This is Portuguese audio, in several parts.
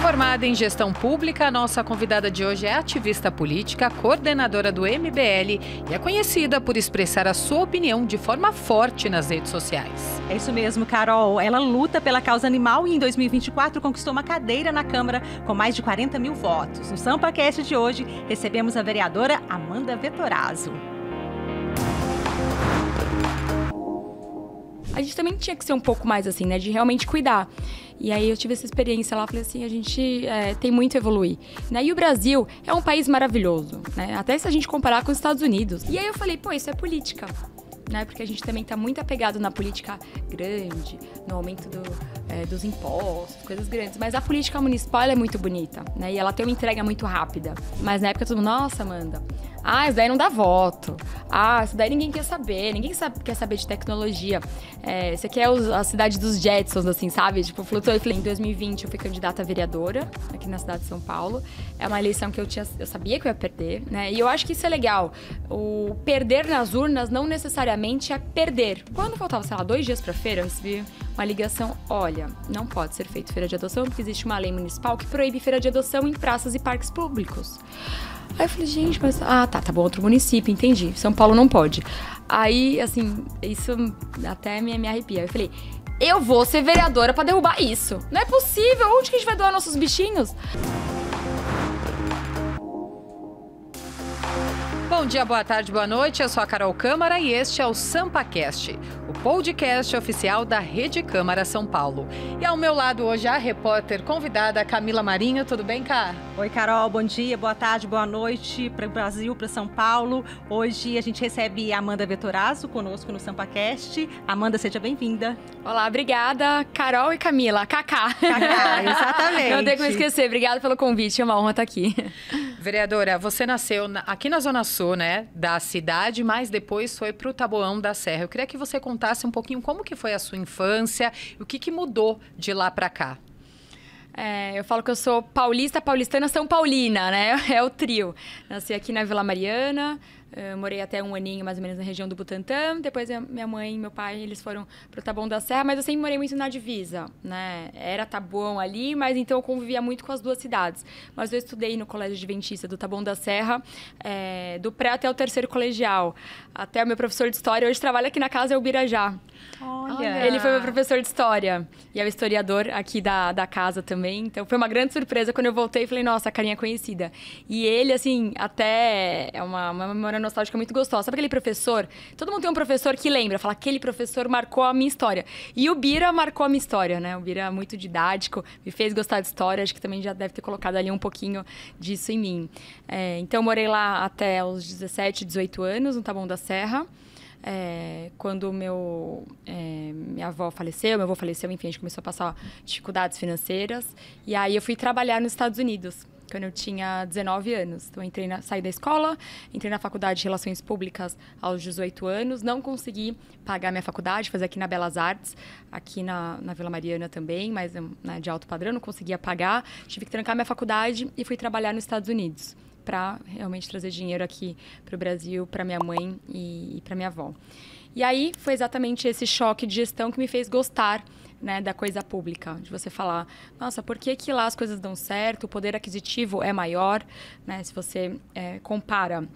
Formada em gestão pública, a nossa convidada de hoje é ativista política, coordenadora do MBL e é conhecida por expressar a sua opinião de forma forte nas redes sociais. É isso mesmo, Carol. Ela luta pela causa animal e em 2024 conquistou uma cadeira na Câmara com mais de 40 mil votos. No SampaCast de hoje, recebemos a vereadora Amanda Vettorazzo. A gente também tinha que ser um pouco mais assim, né? De realmente cuidar. E aí eu tive essa experiência lá, falei assim, a gente tem muito a evoluir. Né? E o Brasil é um país maravilhoso, né? Até se a gente comparar com os Estados Unidos. E aí eu falei, pô, isso é política. Né? Porque a gente também está muito apegado na política grande, no aumento dos impostos, coisas grandes. Mas a política municipal ela é muito bonita, né? E ela tem uma entrega muito rápida. Mas na época todo mundo, nossa, Amanda, isso daí não dá voto. Isso daí ninguém quer saber, quer saber de tecnologia. Isso aqui é a cidade dos Jetsons, assim, sabe? Tipo, flutuou. Eu falei, em 2020 eu fui candidata a vereadora aqui na cidade de São Paulo. É uma eleição que eu sabia que eu ia perder, né? E eu acho que isso é legal. O perder nas urnas não necessariamente é perder. Quando faltava, sei lá, 2 dias pra feira, eu recebi uma ligação, olha, não pode ser feito feira de adoção porque existe uma lei municipal que proíbe feira de adoção em praças e parques públicos. Aí eu falei, gente, mas... tá bom, outro município, entendi. São Paulo não pode. Aí, assim, isso até me arrepia. Eu falei, eu vou ser vereadora pra derrubar isso. Não é possível, onde que a gente vai doar nossos bichinhos? Bom dia, boa tarde, boa noite. Eu sou a Carol Câmara e este é o SampaCast, o podcast oficial da Rede Câmara São Paulo. E ao meu lado hoje a repórter convidada Camila Marinho. Tudo bem, Cá? Oi, Carol. Bom dia, boa tarde, boa noite para o Brasil, para São Paulo. Hoje a gente recebe a Amanda Vettorazzo conosco no SampaCast. Amanda, seja bem-vinda. Olá, obrigada, Carol e Camila. Cacá. Cacá, exatamente. Não tem como esquecer. Obrigada pelo convite. É uma honra estar aqui. Vereadora, você nasceu aqui na Zona Sul, né, da cidade, mas depois foi para o Taboão da Serra. Eu queria que você contasse um pouquinho como que foi a sua infância e o que mudou de lá para cá. Eu falo que eu sou paulistana, São Paulina, né? É o trio. Nasci aqui na Vila Mariana, morei até 1 aninho mais ou menos na região do Butantã. Depois minha mãe e meu pai, eles foram pro Taboão da Serra, mas eu sempre morei muito na divisa, né? Era Taboão ali, mas então eu convivia muito com as duas cidades. Mas eu estudei no Colégio Adventista do Taboão da Serra, do pré até o 3º colegial. Até o meu professor de história hoje trabalha aqui na casa, é o Birajá. Olha! Ele foi meu professor de história e é o historiador aqui da casa também. Então, foi uma grande surpresa quando eu voltei e falei, nossa, a carinha é conhecida. E ele, assim, até é uma memória nostálgica muito gostosa. Sabe aquele professor? Todo mundo tem um professor que lembra, fala, aquele professor marcou a minha história. E o Bira marcou a minha história, né? O Bira é muito didático, me fez gostar de história, acho que também já deve ter colocado ali um pouquinho disso em mim. Então, eu morei lá até os 17, 18 anos, no Taboão da Serra. Quando minha avó faleceu, meu avô faleceu, enfim, a gente começou a passar dificuldades financeiras. E aí eu fui trabalhar nos Estados Unidos, quando eu tinha 19 anos. Então, eu saí da escola, entrei na faculdade de Relações Públicas aos 18 anos. Não consegui pagar minha faculdade, fazer aqui na Belas Artes, aqui na Vila Mariana também, mas de alto padrão, não conseguia pagar. Tive que trancar minha faculdade e fui trabalhar nos Estados Unidos, para realmente trazer dinheiro aqui para o Brasil, para minha mãe e para minha avó. E aí foi exatamente esse choque de gestão que me fez gostar, né, da coisa pública, de você falar, nossa, por que lá as coisas dão certo, o poder aquisitivo é maior, né, se você compara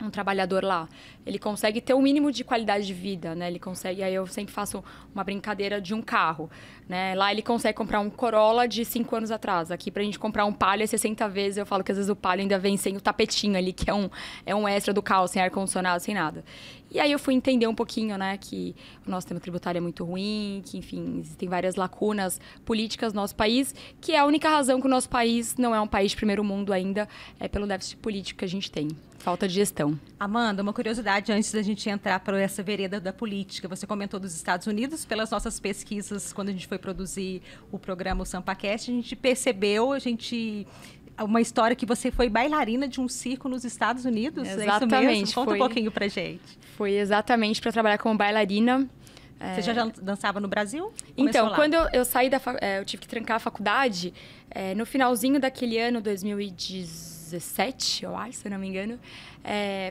um trabalhador lá, ele consegue ter o mínimo de qualidade de vida, né? Ele consegue, aí eu sempre faço uma brincadeira de um carro, né? Lá ele consegue comprar um Corolla de 5 anos atrás. Aqui pra gente comprar um Palio 60 vezes, eu falo que às vezes o Palio ainda vem sem o tapetinho ali, que é um extra do carro, sem ar-condicionado, sem nada. E aí eu fui entender um pouquinho, né, que o nosso sistema tributário é muito ruim, que, enfim, existem várias lacunas políticas no nosso país, que é a única razão que o nosso país não é um país de primeiro mundo ainda, é pelo déficit político que a gente tem. Falta de gestão. Amanda, uma curiosidade antes da gente entrar para essa vereda da política. Você comentou dos Estados Unidos, pelas nossas pesquisas, quando a gente foi produzir o programa SampaCast, a gente percebeu, uma história que você foi bailarina de um circo nos Estados Unidos. Exatamente. É isso mesmo? Conta um pouquinho pra gente. Foi exatamente para trabalhar como bailarina. Você já dançava no Brasil? Então, quando eu saí eu tive que trancar a faculdade, no finalzinho daquele ano, 2017, eu acho, se eu não me engano,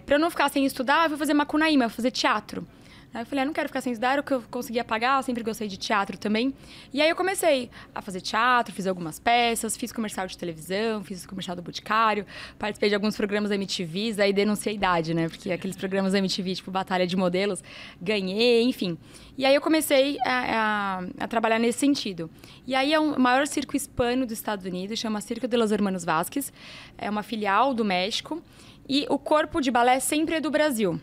para eu não ficar sem estudar, eu fui fazer Macunaíma, eu fui fazer teatro. Aí eu falei, não quero ficar sem estudar, era o que eu conseguia pagar, eu sempre gostei de teatro também. E aí eu comecei a fazer teatro, fiz algumas peças, fiz comercial de televisão, fiz comercial do Boticário, participei de alguns programas da MTV, aí denunciei a idade, né? Porque aqueles programas da MTV, tipo Batalha de Modelos, ganhei, enfim. E aí eu comecei a trabalhar nesse sentido. E aí é o maior circo hispano dos Estados Unidos, chama Circo de los Hermanos Vázquez, é uma filial do México, e o corpo de balé sempre é do Brasil.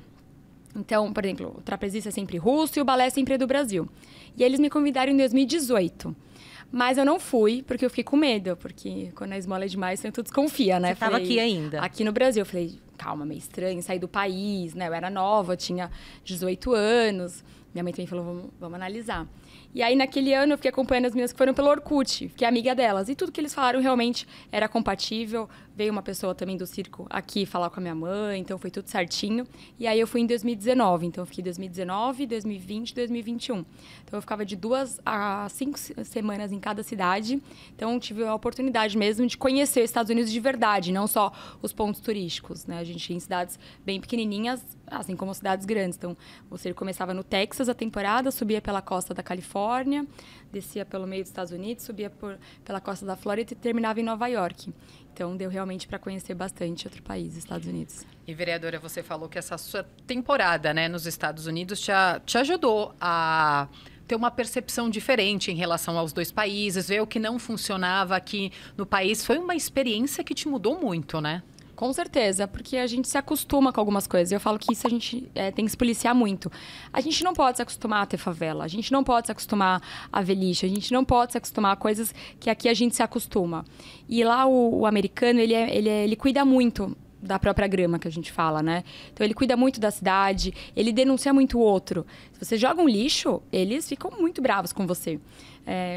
Então, por exemplo, o trapezista é sempre russo e o balé sempre é do Brasil. E eles me convidaram em 2018. Mas eu não fui, porque eu fiquei com medo. Porque quando a esmola é demais, você desconfia, né? Você estava aqui ainda? Aqui no Brasil. Eu falei, calma, meio estranho, sair do país, né? Eu era nova, tinha 18 anos. Minha mãe também falou, vamos analisar. E aí, naquele ano, eu fiquei acompanhando as meninas que foram pelo Orkut, fiquei amiga delas. E tudo que eles falaram realmente era compatível. Veio uma pessoa também do circo aqui falar com a minha mãe, então foi tudo certinho. E aí, eu fui em 2019. Então, eu fiquei 2019, 2020 e 2021. Então, eu ficava de 2 a 5 semanas em cada cidade. Então, tive a oportunidade mesmo de conhecer os Estados Unidos de verdade, não só os pontos turísticos, né? A gente ia em cidades bem pequenininhas, assim como cidades grandes. Então, o circo começava no Texas a temporada, subia pela costa da Califórnia, descia pelo meio dos Estados Unidos, subia pela costa da Flórida e terminava em Nova York. Então, deu realmente para conhecer bastante outro país, Estados Unidos. E, vereadora, você falou que essa sua temporada, né, nos Estados Unidos te ajudou a ter uma percepção diferente em relação aos dois países, ver o que não funcionava aqui no país. Foi uma experiência que te mudou muito, né? Com certeza, porque a gente se acostuma com algumas coisas. Eu falo que isso a gente tem que se policiar muito. A gente não pode se acostumar a ter favela, a gente não pode se acostumar a ver lixo, a gente não pode se acostumar a coisas que aqui a gente se acostuma. E lá o americano, ele cuida muito da própria grama, que a gente fala, né? Então, ele cuida muito da cidade, ele denuncia muito o outro. Se você joga um lixo, eles ficam muito bravos com você.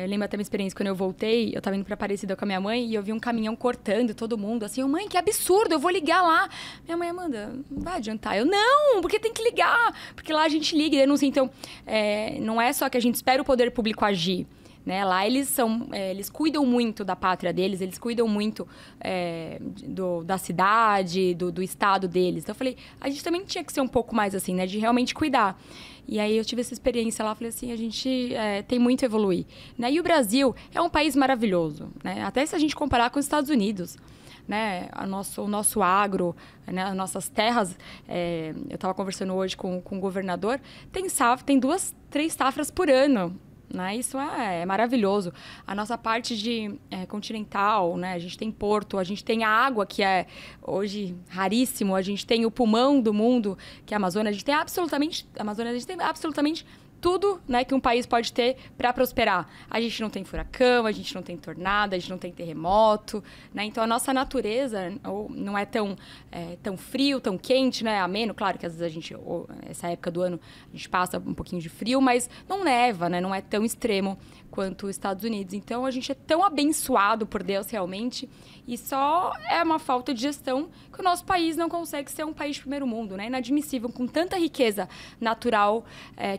Eu lembro até minha experiência, quando eu voltei, eu tava indo pra Aparecida com a minha mãe e eu vi um caminhão cortando todo mundo. Assim, mãe, que absurdo, eu vou ligar lá. Minha mãe, Amanda, não vai adiantar. Eu, não, porque tem que ligar. Porque lá a gente liga e denuncia. Então, não é só que a gente espera o poder público agir. Né? Lá eles cuidam muito da pátria deles, eles cuidam muito da cidade, do estado deles. Então eu falei, a gente também tinha que ser um pouco mais assim, né? De realmente cuidar. E aí eu tive essa experiência lá, falei assim, a gente tem muito a evoluir. Né? E o Brasil é um país maravilhoso, né? Até se a gente comparar com os Estados Unidos. Né, o nosso agro, né, as nossas terras, eu estava conversando hoje com o governador, tem 2, 3 safras por ano. Né? Isso é maravilhoso. A nossa parte de continental, né? A gente tem porto, a gente tem a água, que é hoje raríssimo, a gente tem o pulmão do mundo, que é a Amazônia, a gente tem absolutamente tudo, né, que um país pode ter para prosperar. A gente não tem furacão, a gente não tem tornado, a gente não tem terremoto, né? Então, a nossa natureza não é tão frio, tão quente, né? Ameno, claro que às vezes essa época do ano, a gente passa um pouquinho de frio, mas não neva, né? Não é tão extremo quanto os Estados Unidos. Então, a gente é tão abençoado por Deus, realmente, e só é uma falta de gestão que o nosso país não consegue ser um país de primeiro mundo, né? Inadmissível, com tanta riqueza natural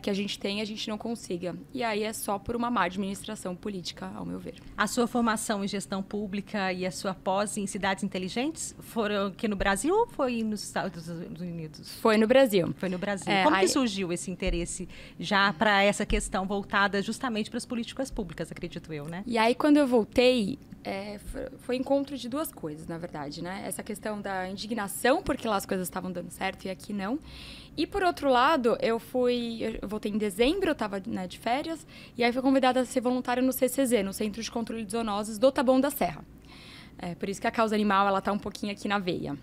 que a gente tem, a gente não consiga. E aí é só por uma má administração política, ao meu ver. A sua formação em gestão pública e a sua pós em cidades inteligentes foram aqui no Brasil ou foi nos Estados Unidos? Foi no Brasil. Foi no Brasil. Como que surgiu esse interesse já para essa questão voltada justamente para as políticas públicas, acredito eu, né? E aí, quando eu voltei, foi encontro de 2 coisas, na verdade, né? Essa questão da indignação, porque lá as coisas estavam dando certo e aqui não. E, por outro lado, eu voltei em dezembro, eu estava, né, de férias, e aí fui convidada a ser voluntária no CCZ, no Centro de Controle de Zoonoses do Taboão da Serra. Por isso que a causa animal, ela tá um pouquinho aqui na veia.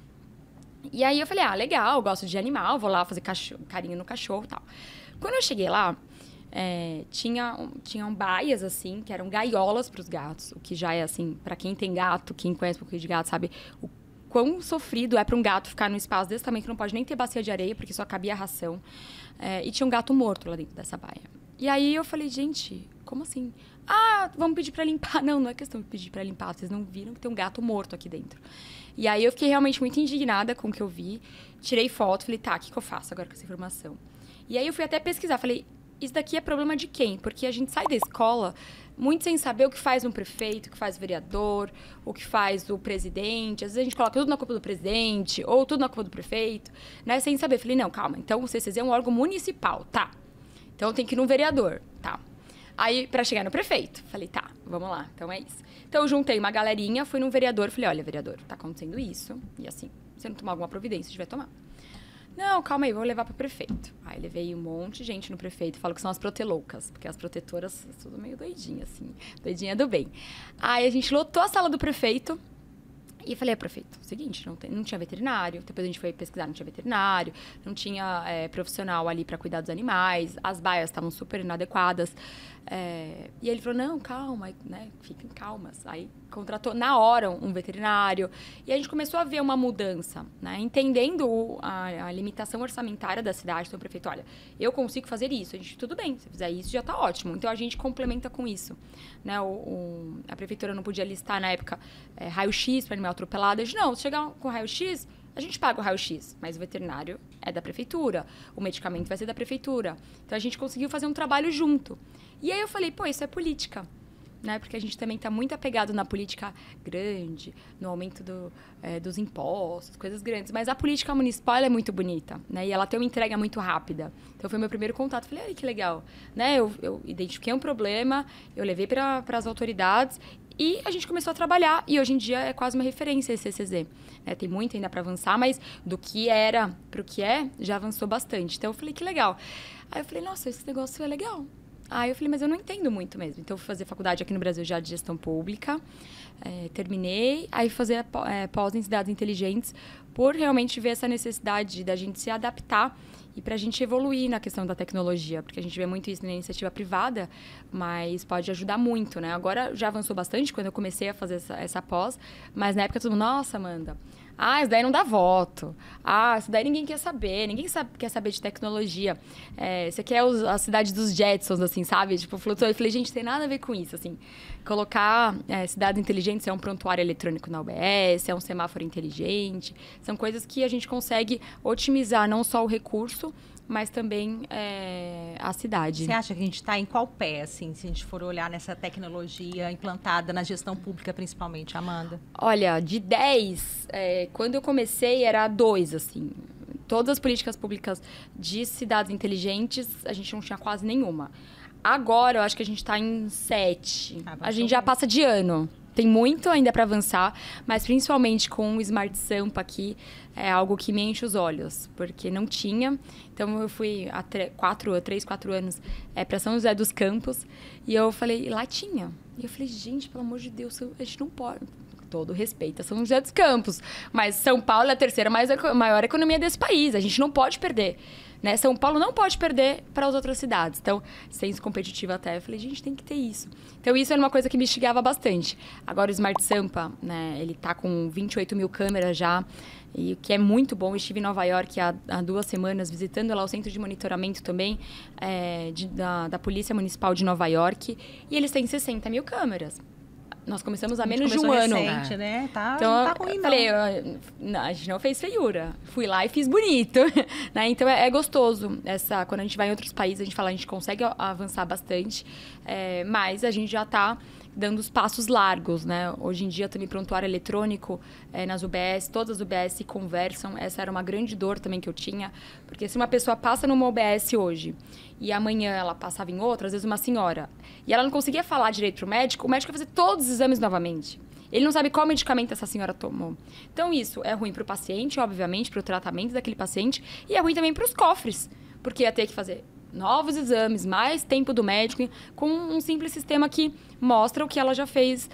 E aí eu falei, legal, gosto de animal, vou lá fazer carinho no cachorro e tal. Quando eu cheguei lá, tinham baias, assim, que eram gaiolas para os gatos, o que já é, assim, para quem tem gato, quem conhece um pouquinho de gato, sabe o quão sofrido é para um gato ficar num espaço desse tamanho que não pode nem ter bacia de areia, porque só cabia a ração. E tinha um gato morto lá dentro dessa baia. E aí eu falei, gente, como assim? Vamos pedir para limpar. Não é questão de pedir para limpar, vocês não viram que tem um gato morto aqui dentro. E aí eu fiquei realmente muito indignada com o que eu vi, tirei foto, falei, o que eu faço agora com essa informação? E aí eu fui até pesquisar, falei, isso daqui é problema de quem? Porque a gente sai da escola muito sem saber o que faz um prefeito, o que faz o vereador, o que faz o presidente. Às vezes a gente coloca tudo na culpa do presidente ou tudo na culpa do prefeito, né? Sem saber. Falei, não, calma. Então, o CCZ é um órgão municipal, tá? Então, tem que ir num vereador, tá? Aí, pra chegar no prefeito, falei, tá, vamos lá. Então, é isso. Então, eu juntei uma galerinha, fui num vereador. Falei, olha, vereador, tá acontecendo isso. E assim, se não tomar alguma providência, a gente vai tomar. Não, calma aí, vou levar pro prefeito. Aí levei um monte de gente no prefeito, falo que são as proteloucas, porque as protetoras tudo meio doidinha, assim, doidinha do bem. Aí a gente lotou a sala do prefeito e falei, prefeito, seguinte, não tinha veterinário, depois a gente foi pesquisar, não tinha veterinário, não tinha profissional ali para cuidar dos animais, as baias estavam super inadequadas. E ele falou, não, calma, né, fiquem calmas. Aí contratou na hora um veterinário e a gente começou a ver uma mudança, né, entendendo a limitação orçamentária da cidade. Então o prefeito, olha, eu consigo fazer isso, a gente, tudo bem, se fizer isso já está ótimo. Então a gente complementa com isso, né, a prefeitura não podia listar na época raio-x para animal atropelado. A gente, não, se chegar com raio-x, a gente paga o raio-x, mas o veterinário é da prefeitura, o medicamento vai ser da prefeitura. Então a gente conseguiu fazer um trabalho junto. E aí eu falei, pô, isso é política, né? Porque a gente também está muito apegado na política grande, no aumento dos impostos, coisas grandes. Mas a política municipal ela é muito bonita, né? E ela tem uma entrega muito rápida. Então foi meu primeiro contato. Falei, ai, que legal, né? Eu identifiquei um problema, eu levei para as autoridades e a gente começou a trabalhar. E hoje em dia é quase uma referência esse CCZ. Tem muito ainda para avançar, mas do que era para o que já avançou bastante. Então eu falei, que legal. Aí eu falei, nossa, esse negócio é legal. Aí eu falei, mas eu não entendo muito mesmo. Então, eu fui fazer faculdade aqui no Brasil já de gestão pública. Terminei. Aí, fazer pós em cidades inteligentes por realmente ver essa necessidade da gente se adaptar e para a gente evoluir na questão da tecnologia. Porque a gente vê muito isso na iniciativa privada, mas pode ajudar muito, né? Agora, já avançou bastante quando eu comecei a fazer essa pós. Mas na época, todo mundo, nossa, Amanda, isso daí não dá voto. Isso daí ninguém quer saber. Ninguém quer saber de tecnologia. Isso aqui é a cidade dos Jetsons, assim, sabe? Tipo, flutuou. Eu falei, gente, tem nada a ver com isso, assim. Colocar cidades inteligentes é um prontuário eletrônico na UBS, é um semáforo inteligente. São coisas que a gente consegue otimizar não só o recurso, mas também a cidade. Você acha que a gente está em qual pé, assim, se a gente for olhar nessa tecnologia implantada na gestão pública, principalmente, Amanda? Olha, de 10, quando eu comecei, era 2, assim. Todas as políticas públicas de cidades inteligentes, a gente não tinha quase nenhuma. Agora, eu acho que a gente está em 7. A gente já passa de ano. Tem muito ainda para avançar, mas principalmente com o Smart Sampa aqui, é algo que me enche os olhos, porque não tinha. Então, eu fui há 3, 4 anos para São José dos Campos, e eu falei, lá tinha. E eu falei, gente, pelo amor de Deus, a gente não pode... Todo respeito a São José dos Campos, mas São Paulo é a terceira maior economia desse país, a gente não pode perder. Né? São Paulo não pode perder para as outras cidades. Então, senso competitivo até. Eu falei, gente, tem que ter isso. Então, isso era uma coisa que me instigava bastante. Agora, o Smart Sampa, né, ele está com 28 mil câmeras já, e o que é muito bom. Eu estive em Nova York há 2 semanas, visitando lá o centro de monitoramento também da Polícia Municipal de Nova York, e eles têm 60 mil câmeras. Nós começamos há menos de um ano. Recente, né? Então, não tá ruim, não. Falei, a gente não fez feiura. Fui lá e fiz bonito. Né? Então, é gostoso. Quando a gente vai em outros países, a gente fala, a gente consegue avançar bastante. Mas a gente já está dando os passos largos, né? Hoje em dia, também prontuário eletrônico nas UBS. Todas as UBS se conversam. Essa era uma grande dor também que eu tinha. Porque se uma pessoa passa numa UBS hoje e amanhã ela passava em outra, às vezes uma senhora, e ela não conseguia falar direito pro médico, o médico ia fazer todos os exames novamente. Ele não sabe qual medicamento essa senhora tomou. Então, isso é ruim para o paciente, obviamente, para o tratamento daquele paciente, e é ruim também para os cofres, porque ia ter que fazer novos exames, mais tempo do médico, com um simples sistema que mostra o que ela já fez.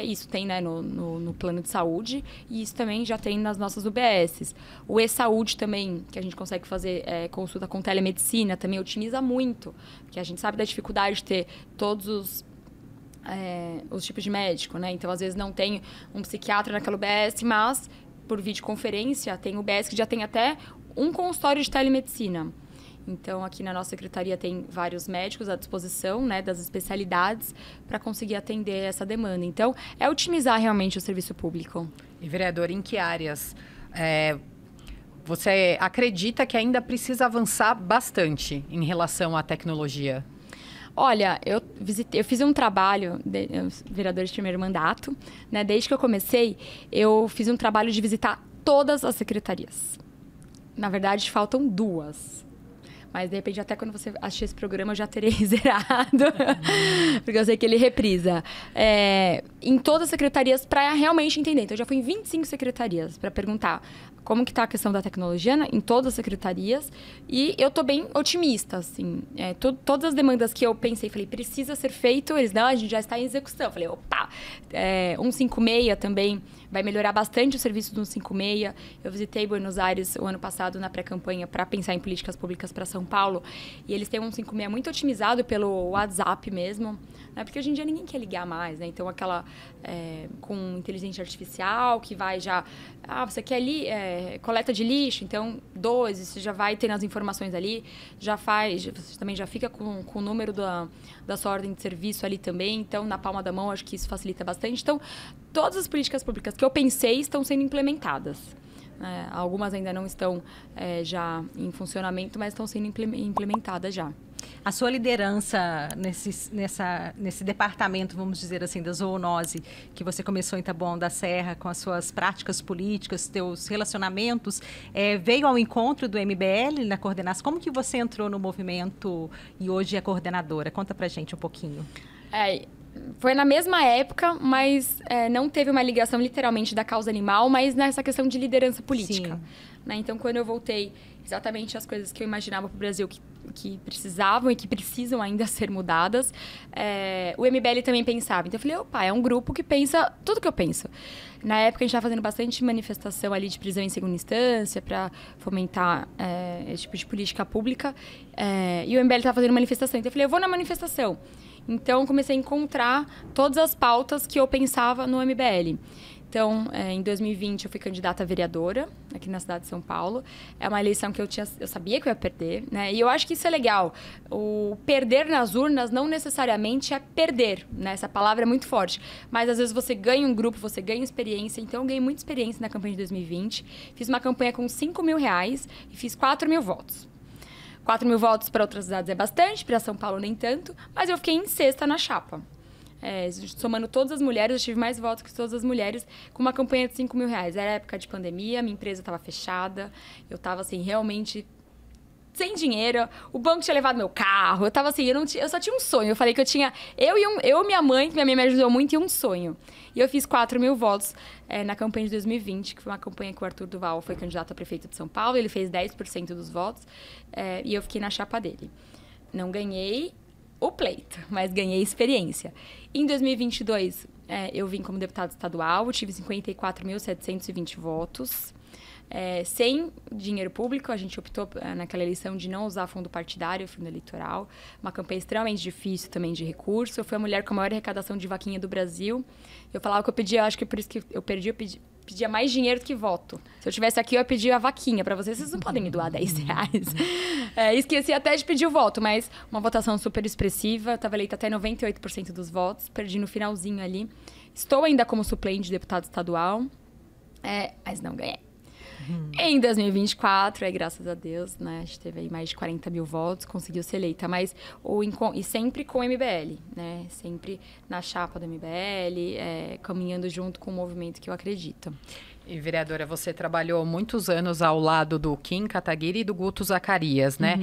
Isso tem, né, no plano de saúde, e isso também já tem nas nossas UBSs. O e-saúde também, que a gente consegue fazer consulta com telemedicina, também otimiza muito, porque a gente sabe da dificuldade de ter todos os tipos de médico, né? Então, às vezes, não tem um psiquiatra naquela UBS, mas, por videoconferência, tem UBS que já tem até um consultório de telemedicina. Então, aqui na nossa secretaria tem vários médicos à disposição, né, das especialidades, para conseguir atender essa demanda. Então, é otimizar realmente o serviço público. E, vereador, em que áreas Você acredita que ainda precisa avançar bastante em relação à tecnologia? Olha, eu fiz um trabalho, vereador de primeiro mandato, né? Desde que eu comecei, eu fiz um trabalho de visitar todas as secretarias. Na verdade, faltam 2. Mas, de repente, até quando você assistir esse programa, eu já terei zerado. Porque eu sei que ele reprisa. Em todas as secretarias, para realmente entender. Então, eu já fui em 25 secretarias para perguntar como que está a questão da tecnologia, né, em todas as secretarias. E eu estou bem otimista, assim. Todas as demandas que eu pensei, falei, precisa ser feito. Eles, não, a gente já está em execução. Eu falei, opa! 156 também vai melhorar bastante o serviço do 156. Eu visitei Buenos Aires o ano passado na pré-campanha para pensar em políticas públicas para São Paulo. E eles têm um 156 muito otimizado pelo WhatsApp mesmo, né? Porque hoje em dia ninguém quer ligar mais, né? Então, aquela com inteligência artificial que vai já... você quer coleta de lixo? Então, 12, você já vai tendo as informações ali, você também já fica com o número da sua ordem de serviço ali também. Então, na palma da mão, acho que isso facilita bastante. Então, todas as políticas públicas que eu pensei estão sendo implementadas. Algumas ainda não estão já em funcionamento, mas estão sendo implementadas já. A sua liderança nesse departamento, vamos dizer assim, da zoonose, que você começou em Taboão da Serra, com as suas práticas políticas, seus relacionamentos, veio ao encontro do MBL na coordenação? Como que você entrou no movimento e hoje é coordenadora? Conta pra gente um pouquinho. Foi na mesma época, mas não teve uma ligação literalmente da causa animal, mas nessa questão de liderança política. Né? Então, quando eu voltei, exatamente as coisas que eu imaginava para o Brasil que precisavam e que precisam ainda ser mudadas, o MBL também pensava. Então, eu falei, opa, é um grupo que pensa tudo que eu penso. Na época, a gente estava fazendo bastante manifestação ali de prisão em segunda instância para fomentar esse tipo de política pública. E o MBL estava fazendo manifestação. Então, eu falei, eu vou na manifestação. Então, comecei a encontrar todas as pautas que eu pensava no MBL. Então, em 2020, eu fui candidata a vereadora aqui na cidade de São Paulo. É uma eleição que eu sabia que eu ia perder, né? E eu acho que isso é legal. O perder nas urnas não necessariamente é perder, né? Essa palavra é muito forte. Mas, às vezes, você ganha um grupo, você ganha experiência. Então, eu ganhei muita experiência na campanha de 2020. Fiz uma campanha com R$5.000 e fiz 4.000 votos. 4.000 votos para outras cidades é bastante, para São Paulo nem tanto. Mas eu fiquei em sexta na chapa. Somando todas as mulheres, eu tive mais votos que todas as mulheres, com uma campanha de R$5.000. Era época de pandemia, minha empresa estava fechada, eu estava assim, realmente sem dinheiro, o banco tinha levado meu carro, eu estava assim, eu só tinha um sonho. Eu falei que eu tinha, eu e minha mãe, que minha mãe me ajudou muito, e um sonho. E eu fiz 4.000 votos na campanha de 2020, que foi uma campanha que o Arthur Duval foi candidato a prefeito de São Paulo, ele fez 10% dos votos, e eu fiquei na chapa dele. Não ganhei o pleito, mas ganhei experiência. Em 2022, eu vim como deputada estadual, tive 54.720 votos. Sem dinheiro público, a gente optou naquela eleição de não usar fundo partidário, fundo eleitoral. Uma campanha extremamente difícil também de recurso. Eu fui a mulher com a maior arrecadação de vaquinha do Brasil. Eu falava que eu pedia, acho que por isso que eu pedia mais dinheiro do que voto. Se eu tivesse aqui, eu pedia a vaquinha para vocês. Vocês não podem me doar R$10. Esqueci até de pedir o voto, mas uma votação super expressiva. Estava eleita até 98% dos votos. Perdi no finalzinho ali. Estou ainda como suplente de deputado estadual, mas não ganhei. Em 2024, graças a Deus, né, a gente teve aí mais de 40.000 votos, conseguiu ser eleita, mas e sempre com o MBL, né, sempre na chapa do MBL, caminhando junto com o movimento que eu acredito. E, vereadora, você trabalhou muitos anos ao lado do Kim Kataguiri e do Guto Zacarias, né?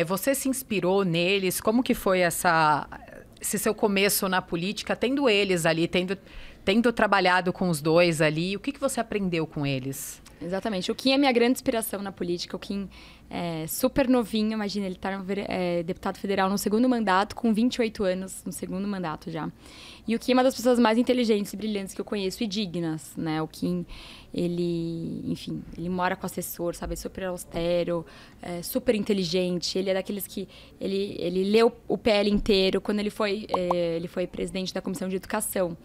Você se inspirou neles? Como que foi esse seu começo na política, tendo eles ali, tendo trabalhado com os dois ali? O que você aprendeu com eles? Exatamente. O Kim é minha grande inspiração na política. O Kim é super novinho, imagina, ele está deputado federal no segundo mandato, com 28 anos, no segundo mandato já. E o Kim é uma das pessoas mais inteligentes e brilhantes que eu conheço e dignas, né? O Kim, ele mora com assessor, sabe? É super austero, super inteligente. Ele é daqueles que... Ele leu o PL inteiro quando ele foi presidente da Comissão de Educação.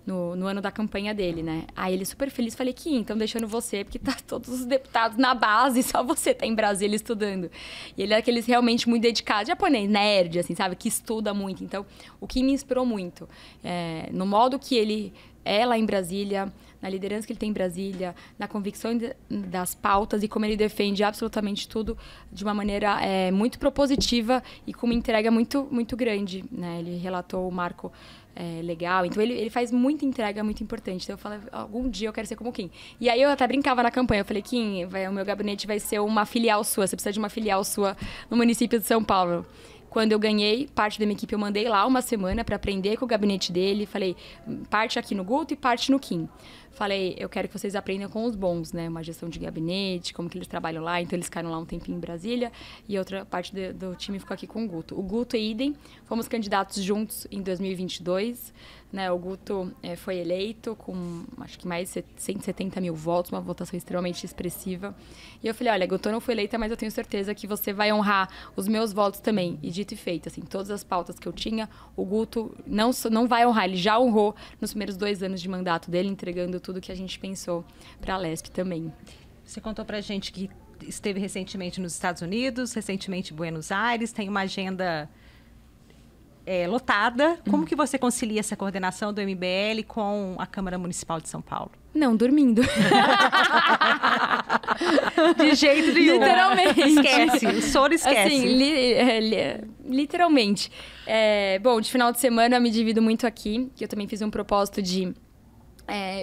No ano da campanha dele, né? Aí ele super feliz, falei, Kim, então deixando você, porque tá todos os deputados na base, só você tá em Brasília estudando. E ele é daqueles realmente muito dedicados, japonês, nerd, assim, sabe? Que estuda muito. Então, o Kim me inspirou muito. No modo que ele é lá em Brasília, na liderança que ele tem em Brasília, na convicção das pautas e como ele defende absolutamente tudo de uma maneira muito propositiva e com uma entrega muito, muito grande, né? Ele relatou o marco legal, então ele faz muita entrega muito importante. Então eu falei, algum dia eu quero ser como o Kim. E aí eu até brincava na campanha, eu falei, Kim, o meu gabinete vai ser uma filial sua, você precisa de uma filial sua no município de São Paulo. Quando eu ganhei parte da minha equipe, eu mandei lá uma semana para aprender com o gabinete dele. Falei, parte aqui no Guto e parte no Kim. Falei, eu quero que vocês aprendam com os bons, né? Uma gestão de gabinete, como que eles trabalham lá. Então, eles ficaram lá um tempinho em Brasília e outra parte do time ficou aqui com o Guto. O Guto e Idem, fomos candidatos juntos em 2022. Né? O Guto foi eleito com, acho que mais de 170 mil votos, uma votação extremamente expressiva. E eu falei, olha, Guto, eu não fui eleita, mas eu tenho certeza que você vai honrar os meus votos também. E dito e feito, assim, todas as pautas que eu tinha, o Guto não vai honrar, ele já honrou nos primeiros 2 anos de mandato dele, entregando tudo que a gente pensou para a Lesp também. Você contou para a gente que esteve recentemente nos Estados Unidos, recentemente em Buenos Aires, tem uma agenda lotada. Como que você concilia essa coordenação do MBL com a Câmara Municipal de São Paulo? Não, dormindo. De jeito nenhum. Literalmente. Esquece, o soro esquece. Assim, literalmente. Bom, de final de semana eu me divido muito aqui, que eu também fiz um propósito de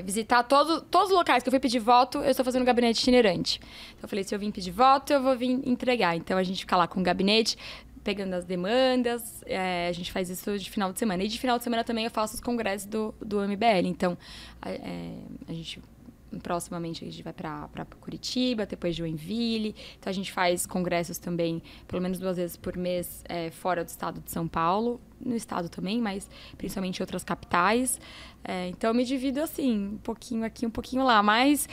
visitar todos os locais que eu fui pedir voto, eu estou fazendo um gabinete itinerante. Então eu falei, se eu vim pedir voto, eu vou vir entregar. Então a gente fica lá com o gabinete, pegando as demandas, a gente faz isso de final de semana. E de final de semana também eu faço os congressos do MBL. Então, a gente, proximamente, a gente vai para Curitiba, depois Joinville. Então, a gente faz congressos também, pelo menos 2 vezes por mês, fora do estado de São Paulo. No estado também, mas principalmente em outras capitais. Então, eu me divido assim, um pouquinho aqui, um pouquinho lá. Mas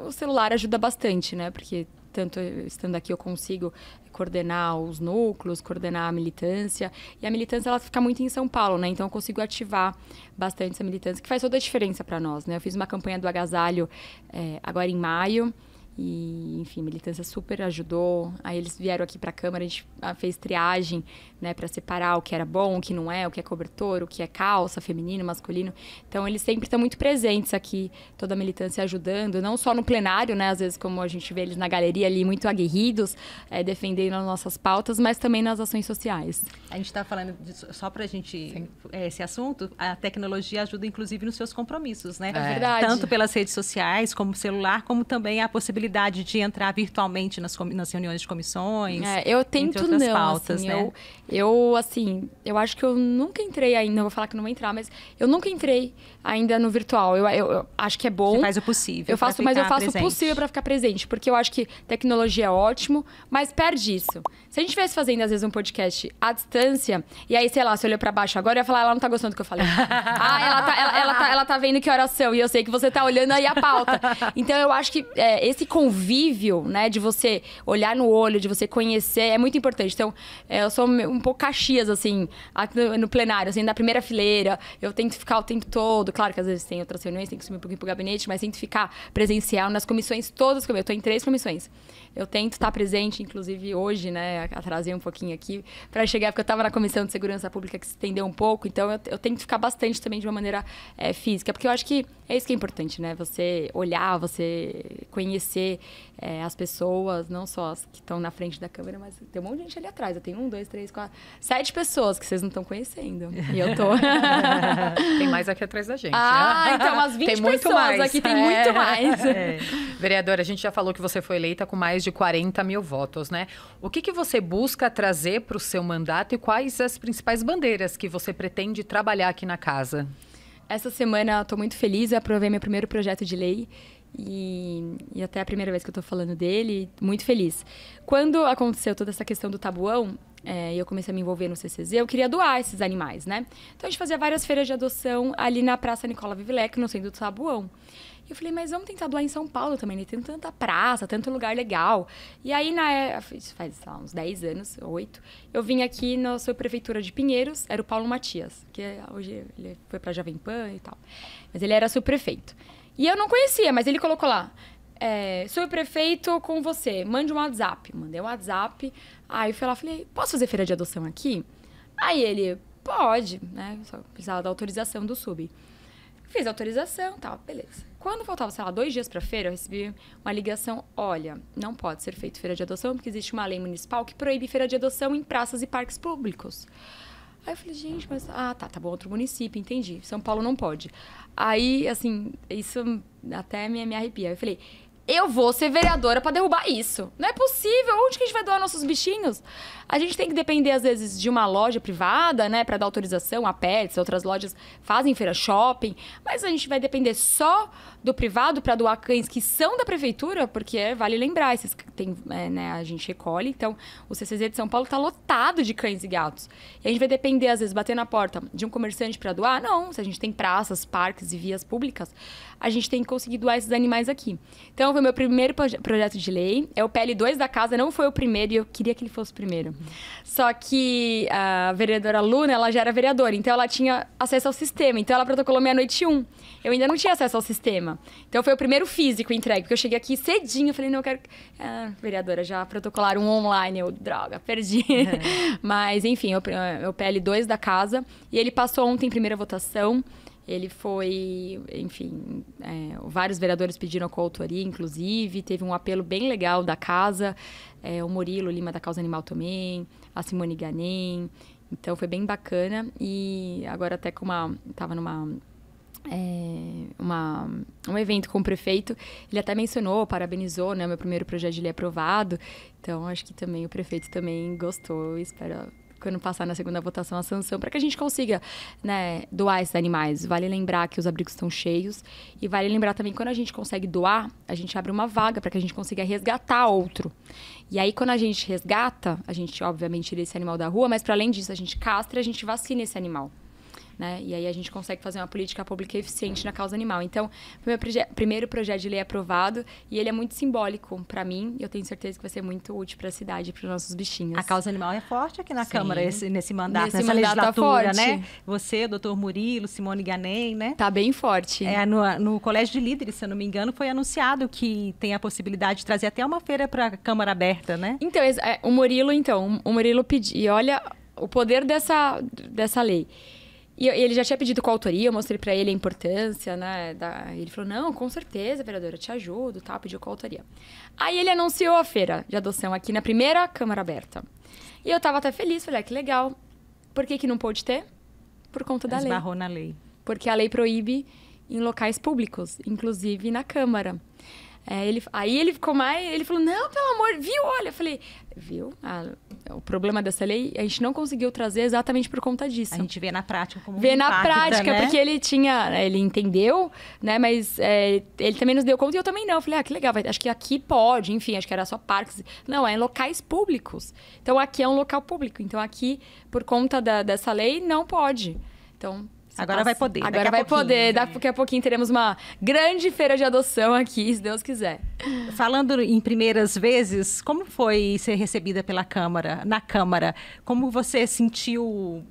o celular ajuda bastante, né? Porque tanto estando aqui eu consigo coordenar os núcleos, coordenar a militância. E a militância, ela fica muito em São Paulo, né? Então, eu consigo ativar bastante essa militância, que faz toda a diferença para nós, né? Eu fiz uma campanha do agasalho agora em maio. E, enfim, a militância super ajudou. Aí eles vieram aqui para a Câmara, a gente fez triagem, né, para separar o que era bom, o que não é, o que é cobertor, o que é calça, feminino, masculino. Então, eles sempre estão muito presentes aqui, toda a militância ajudando, não só no plenário, né, às vezes como a gente vê eles na galeria ali, muito aguerridos, defendendo as nossas pautas, mas também nas ações sociais. A gente está falando, só para a gente, esse assunto, a tecnologia ajuda, inclusive, nos seus compromissos, né? É verdade. Tanto pelas redes sociais, como celular, como também a possibilidade de entrar virtualmente nas reuniões de comissões. Eu tento entre outras não, pautas, assim, né? Eu acho que eu nunca entrei ainda, não vou falar que não vou entrar, mas eu nunca entrei ainda no virtual. Eu acho que é bom. Você faz o possível. Mas eu faço o possível para ficar presente, porque eu acho que tecnologia é ótimo, mas perde isso. Se a gente estivesse fazendo, às vezes, um podcast à distância, e aí, sei lá, você olhou para baixo agora, eu ia falar, ela não tá gostando do que eu falei. Ela tá vendo que horas são, e eu sei que você tá olhando aí a pauta. Então, eu acho que esse convívio, né, de você olhar no olho, de você conhecer, é muito importante. Então, eu sou um pouco Caxias, assim, no plenário, assim, na primeira fileira. Eu tento ficar o tempo todo. Claro que às vezes tem outras reuniões, tem que subir um pouquinho pro gabinete, mas tento ficar presencial nas comissões todas. Eu tô em 3 comissões. Eu tento estar presente, inclusive hoje, né, atrasei um pouquinho aqui, para chegar, porque eu estava na Comissão de Segurança Pública, que se estendeu um pouco. Então, eu tento ficar bastante também de uma maneira física, porque eu acho que é isso que é importante, né? Você olhar, você conhecer as pessoas, não só as que estão na frente da câmera, mas tem um monte de gente ali atrás. Eu tenho 1, 2, 3, 4, 7 pessoas que vocês não estão conhecendo. E eu tô. Tem mais aqui atrás da gente. Então umas 20 tem muito pessoas mais. Aqui, tem muito mais. Vereadora, a gente já falou que você foi eleita com mais de 40 mil votos, né? O que você busca trazer para o seu mandato e quais as principais bandeiras que você pretende trabalhar aqui na casa? Essa semana eu tô muito feliz, eu aprovei meu primeiro projeto de lei. E até a primeira vez que eu tô falando dele, muito feliz. Quando aconteceu toda essa questão do tabuão, e eu comecei a me envolver no CCZ, eu queria doar esses animais, né? Então, a gente fazia várias feiras de adoção ali na Praça Nicola Vivilec, no centro do Tabuão. E eu falei, mas vamos tentar doar em São Paulo também, né? Tem tanta praça, tanto lugar legal. E aí, faz, sei lá, uns 10 anos, 8, eu vim aqui na sua prefeitura de Pinheiros, era o Paulo Matias, que hoje ele foi pra Jovem Pan e tal. Mas ele era subprefeito. E eu não conhecia, mas ele colocou lá, subprefeito com você, mande um WhatsApp. Mandei um WhatsApp, aí eu fui lá, falei, posso fazer feira de adoção aqui? Aí ele, pode, né? Só precisava da autorização do sub. Fiz a autorização e tal, beleza. Quando faltava, sei lá, 2 dias para feira, eu recebi uma ligação. Olha, não pode ser feito feira de adoção porque existe uma lei municipal que proíbe feira de adoção em praças e parques públicos. Aí eu falei, gente, mas... tá bom, outro município, entendi. São Paulo não pode. Aí, assim, isso até me arrepia. Eu falei, eu vou ser vereadora para derrubar isso. Não é possível. Onde que a gente vai doar nossos bichinhos? A gente tem que depender, às vezes, de uma loja privada, né? Para dar autorização, a Pets, outras lojas fazem feira shopping. Mas a gente vai depender só do privado para doar cães que são da prefeitura, porque vale lembrar, esses né, a gente recolhe. Então, o CCZ de São Paulo está lotado de cães e gatos. E a gente vai depender, às vezes, bater na porta de um comerciante para doar? Não. Se a gente tem praças, parques e vias públicas, a gente tem que conseguir doar esses animais aqui. Então, foi meu primeiro projeto de lei. É o PL2 da casa, não foi o primeiro, e eu queria que ele fosse o primeiro. Só que a vereadora Luna, ela já era vereadora, então ela tinha acesso ao sistema. Então, ela protocolou meia-noite 1. Eu ainda não tinha acesso ao sistema. Então, foi o primeiro físico entregue, porque eu cheguei aqui cedinho, eu falei, não, eu quero... vereadora, já protocolaram um online. Eu, droga, perdi. Mas, enfim, é o PL2 da casa. E ele passou ontem em primeira votação. Ele foi, enfim, vários vereadores pediram a coautoria, inclusive. Teve um apelo bem legal da casa. O Murilo Lima, da Causa Animal também. A Simone Ganem. Então, foi bem bacana. E agora até estava um evento com o prefeito. Ele até mencionou, parabenizou, né? Meu primeiro projeto de lei aprovado. Então, acho que também o prefeito também gostou. Espero... quando passar na segunda votação a sanção, para que a gente consiga, né, doar esses animais. Vale lembrar que os abrigos estão cheios e vale lembrar também que quando a gente consegue doar, a gente abre uma vaga para que a gente consiga resgatar outro. E aí, quando a gente resgata, a gente, obviamente, tira esse animal da rua, mas, para além disso, a gente castra e a gente vacina esse animal. Né? E aí a gente consegue fazer uma política pública eficiente na causa animal. Então, foi o meu primeiro projeto de lei aprovado e ele é muito simbólico para mim e eu tenho certeza que vai ser muito útil para a cidade e para os nossos bichinhos. A causa animal é forte aqui na Sim. Câmara, nesse mandato, nessa mandato legislatura, forte. né? Você, o doutor Murilo, Simone Ganem, né? Tá bem forte. No Colégio de Líderes, se eu não me engano, foi anunciado que tem a possibilidade de trazer até uma feira para a Câmara aberta, né? Então, o Murilo pediu, e olha o poder dessa lei. E ele já tinha pedido coautoria, eu mostrei pra ele a importância, né? Ele falou, não, com certeza, vereadora, eu te ajudo, tá? Pediu coautoria. Aí ele anunciou a feira de adoção aqui na primeira Câmara Aberta. E eu tava até feliz, falei, que legal. Por que não pôde ter? Por conta da lei. Esbarrou na lei. Porque a lei proíbe em locais públicos, inclusive na Câmara. Aí ele ficou ele falou, não, pelo amor, viu? Olha, eu falei, viu? O problema dessa lei, a gente não conseguiu trazer exatamente por conta disso. A gente vê na prática como vê na impacta, prática, né? porque ele entendeu, né? Mas ele também nos deu conta e eu também não. Eu falei, que legal, acho que aqui pode, enfim, acho que era só parques. Não, é em locais públicos. Então, aqui é um local público. Então, aqui, por conta dessa lei, não pode. Então... Agora vai poder. Agora vai poder. Daqui a pouquinho teremos uma grande feira de adoção aqui, se Deus quiser. Falando em primeiras vezes, como foi ser recebida pela Câmara, na Câmara? Como você sentiu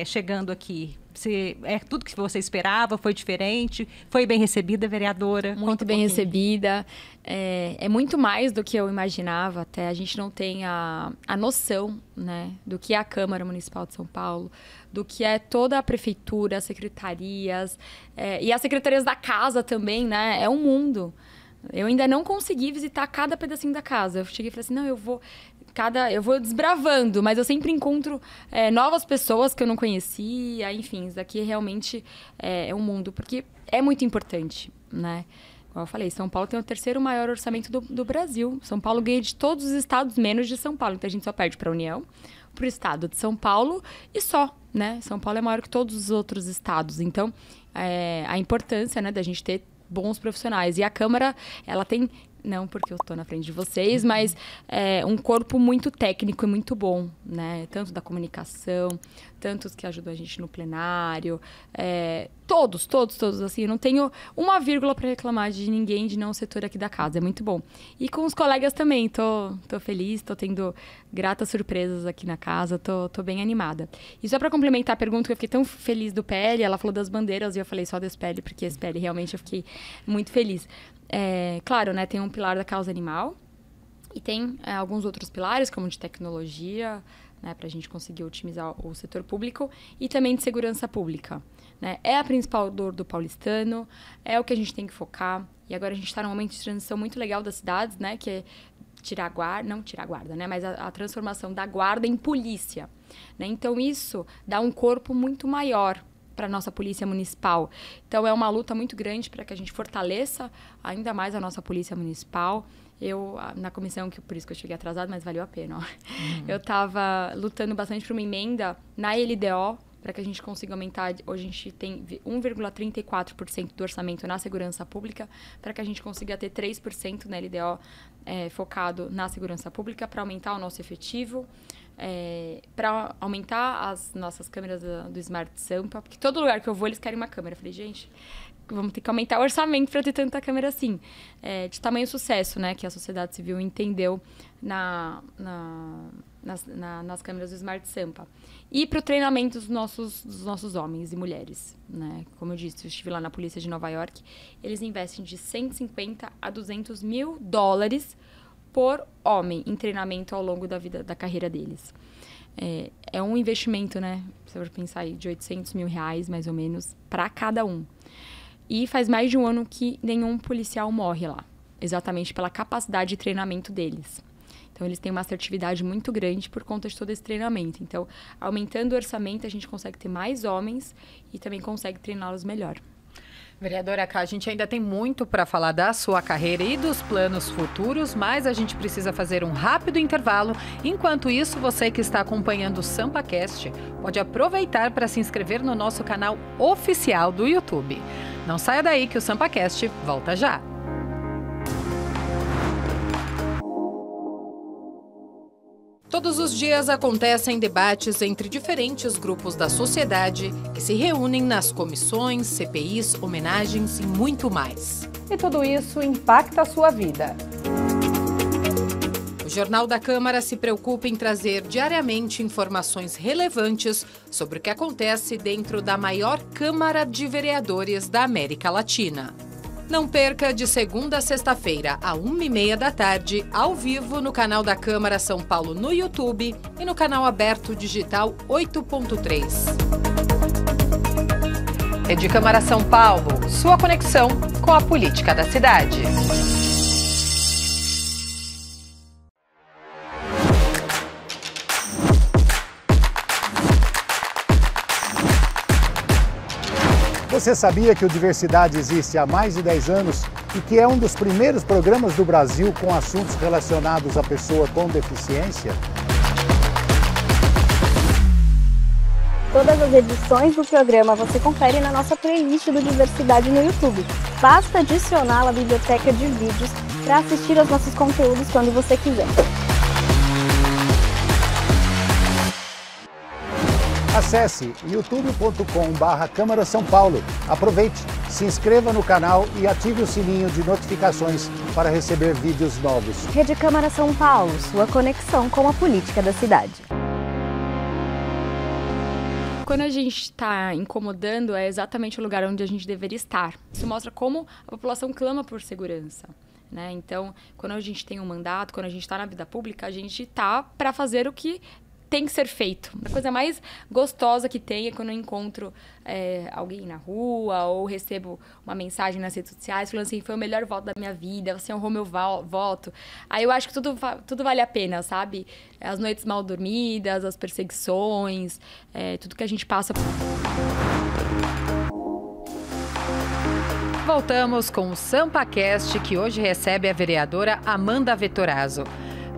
chegando aqui? Tudo que você esperava? Foi diferente? Foi bem recebida, vereadora? Muito bem recebida. É muito mais do que eu imaginava. Até a gente não tem a noção, né, do que é a Câmara Municipal de São Paulo, do que é toda a prefeitura, as secretarias, e as secretarias da casa também, né? É um mundo. Eu ainda não consegui visitar cada pedacinho da casa. Eu cheguei e falei assim, não, eu vou desbravando, mas eu sempre encontro novas pessoas que eu não conhecia, enfim, isso daqui realmente é um mundo, porque é muito importante, né? Como eu falei, São Paulo tem o terceiro maior orçamento do Brasil. São Paulo ganha de todos os estados, menos de São Paulo. Então, a gente só perde para a União, para o estado de São Paulo e só, né? São Paulo é maior que todos os outros estados. Então, a importância, né, da gente ter bons profissionais. E a Câmara, ela tem... Não porque eu estou na frente de vocês, mas um corpo muito técnico e muito bom, né? Tanto da comunicação, tantos que ajudam a gente no plenário. Todos, assim. Eu não tenho uma vírgula para reclamar de ninguém de não setor aqui da casa. É muito bom. E com os colegas também. Tô feliz, tô tendo gratas surpresas aqui na casa. Tô bem animada. E só para complementar a pergunta, que eu fiquei tão feliz do PL, ela falou das bandeiras e eu falei só desse PL, porque esse PL realmente eu fiquei muito feliz. Claro, né, tem um pilar da causa animal e tem alguns outros pilares, como de tecnologia, né, para a gente conseguir otimizar o setor público, e também de segurança pública. Né? É a principal dor do paulistano, é o que a gente tem que focar. E agora a gente está num momento de transição muito legal das cidades, né, que é não tirar a guarda, né, mas a transformação da guarda em polícia. Né? Então, isso dá um corpo muito maior para a nossa polícia municipal. Então, é uma luta muito grande para que a gente fortaleça ainda mais a nossa polícia municipal. Eu, na comissão, por isso que eu cheguei atrasada, mas valeu a pena. Ó. Eu estava lutando bastante por uma emenda na LDO, para que a gente consiga aumentar. Hoje a gente tem 1,34% do orçamento na segurança pública, para que a gente consiga ter 3% na LDO focado na segurança pública, para aumentar o nosso efetivo, para aumentar as nossas câmeras do Smart Sampa, porque todo lugar que eu vou eles querem uma câmera. Eu falei, gente, vamos ter que aumentar o orçamento para ter tanta câmera assim. De tamanho sucesso, né, que a sociedade civil entendeu nas câmeras do Smart Sampa. E para o treinamento dos nossos homens e mulheres. Né? Como eu disse, eu estive lá na polícia de Nova York, eles investem de 150 a 200 mil dólares por homem em treinamento ao longo da carreira deles. É um investimento, né, se eu pensar aí, de 800 mil reais, mais ou menos, para cada um. E faz mais de um ano que nenhum policial morre lá, exatamente pela capacidade de treinamento deles. Então, eles têm uma assertividade muito grande por conta de todo esse treinamento. Então, aumentando o orçamento, a gente consegue ter mais homens e também consegue treiná-los melhor. Vereadora Ká, a gente ainda tem muito para falar da sua carreira e dos planos futuros, mas a gente precisa fazer um rápido intervalo. Enquanto isso, você que está acompanhando o SampaCast pode aproveitar para se inscrever no nosso canal oficial do YouTube. Não saia daí que o SampaCast volta já! Todos os dias acontecem debates entre diferentes grupos da sociedade que se reúnem nas comissões, CPIs, homenagens e muito mais. E tudo isso impacta a sua vida. O Jornal da Câmara se preocupa em trazer diariamente informações relevantes sobre o que acontece dentro da maior Câmara de Vereadores da América Latina. Não perca de segunda a sexta-feira, à 1h30 da tarde, ao vivo no canal da Câmara São Paulo no YouTube e no canal aberto digital 8.3. Rede Câmara São Paulo, sua conexão com a política da cidade. Você sabia que o Diversidade existe há mais de 10 anos e que é um dos primeiros programas do Brasil com assuntos relacionados à pessoa com deficiência? Todas as edições do programa você confere na nossa playlist do Diversidade no YouTube. Basta adicioná-la à biblioteca de vídeos para assistir aos nossos conteúdos quando você quiser. Acesse youtube.com/Câmara São Paulo. Aproveite, se inscreva no canal e ative o sininho de notificações para receber vídeos novos. Rede Câmara São Paulo, sua conexão com a política da cidade. Quando a gente está incomodando, é exatamente o lugar onde a gente deveria estar. Isso mostra como a população clama por segurança. Né? Então, quando a gente tem um mandato, quando a gente está na vida pública, a gente está para fazer o que tem que ser feito. A coisa mais gostosa que tem é quando eu encontro alguém na rua ou recebo uma mensagem nas redes sociais falando assim, foi o melhor voto da minha vida, você honrou meu voto. Aí eu acho que tudo vale a pena, sabe? As noites mal dormidas, as perseguições, tudo que a gente passa. Voltamos com o SampaCast, que hoje recebe a vereadora Amanda Vettorazzo.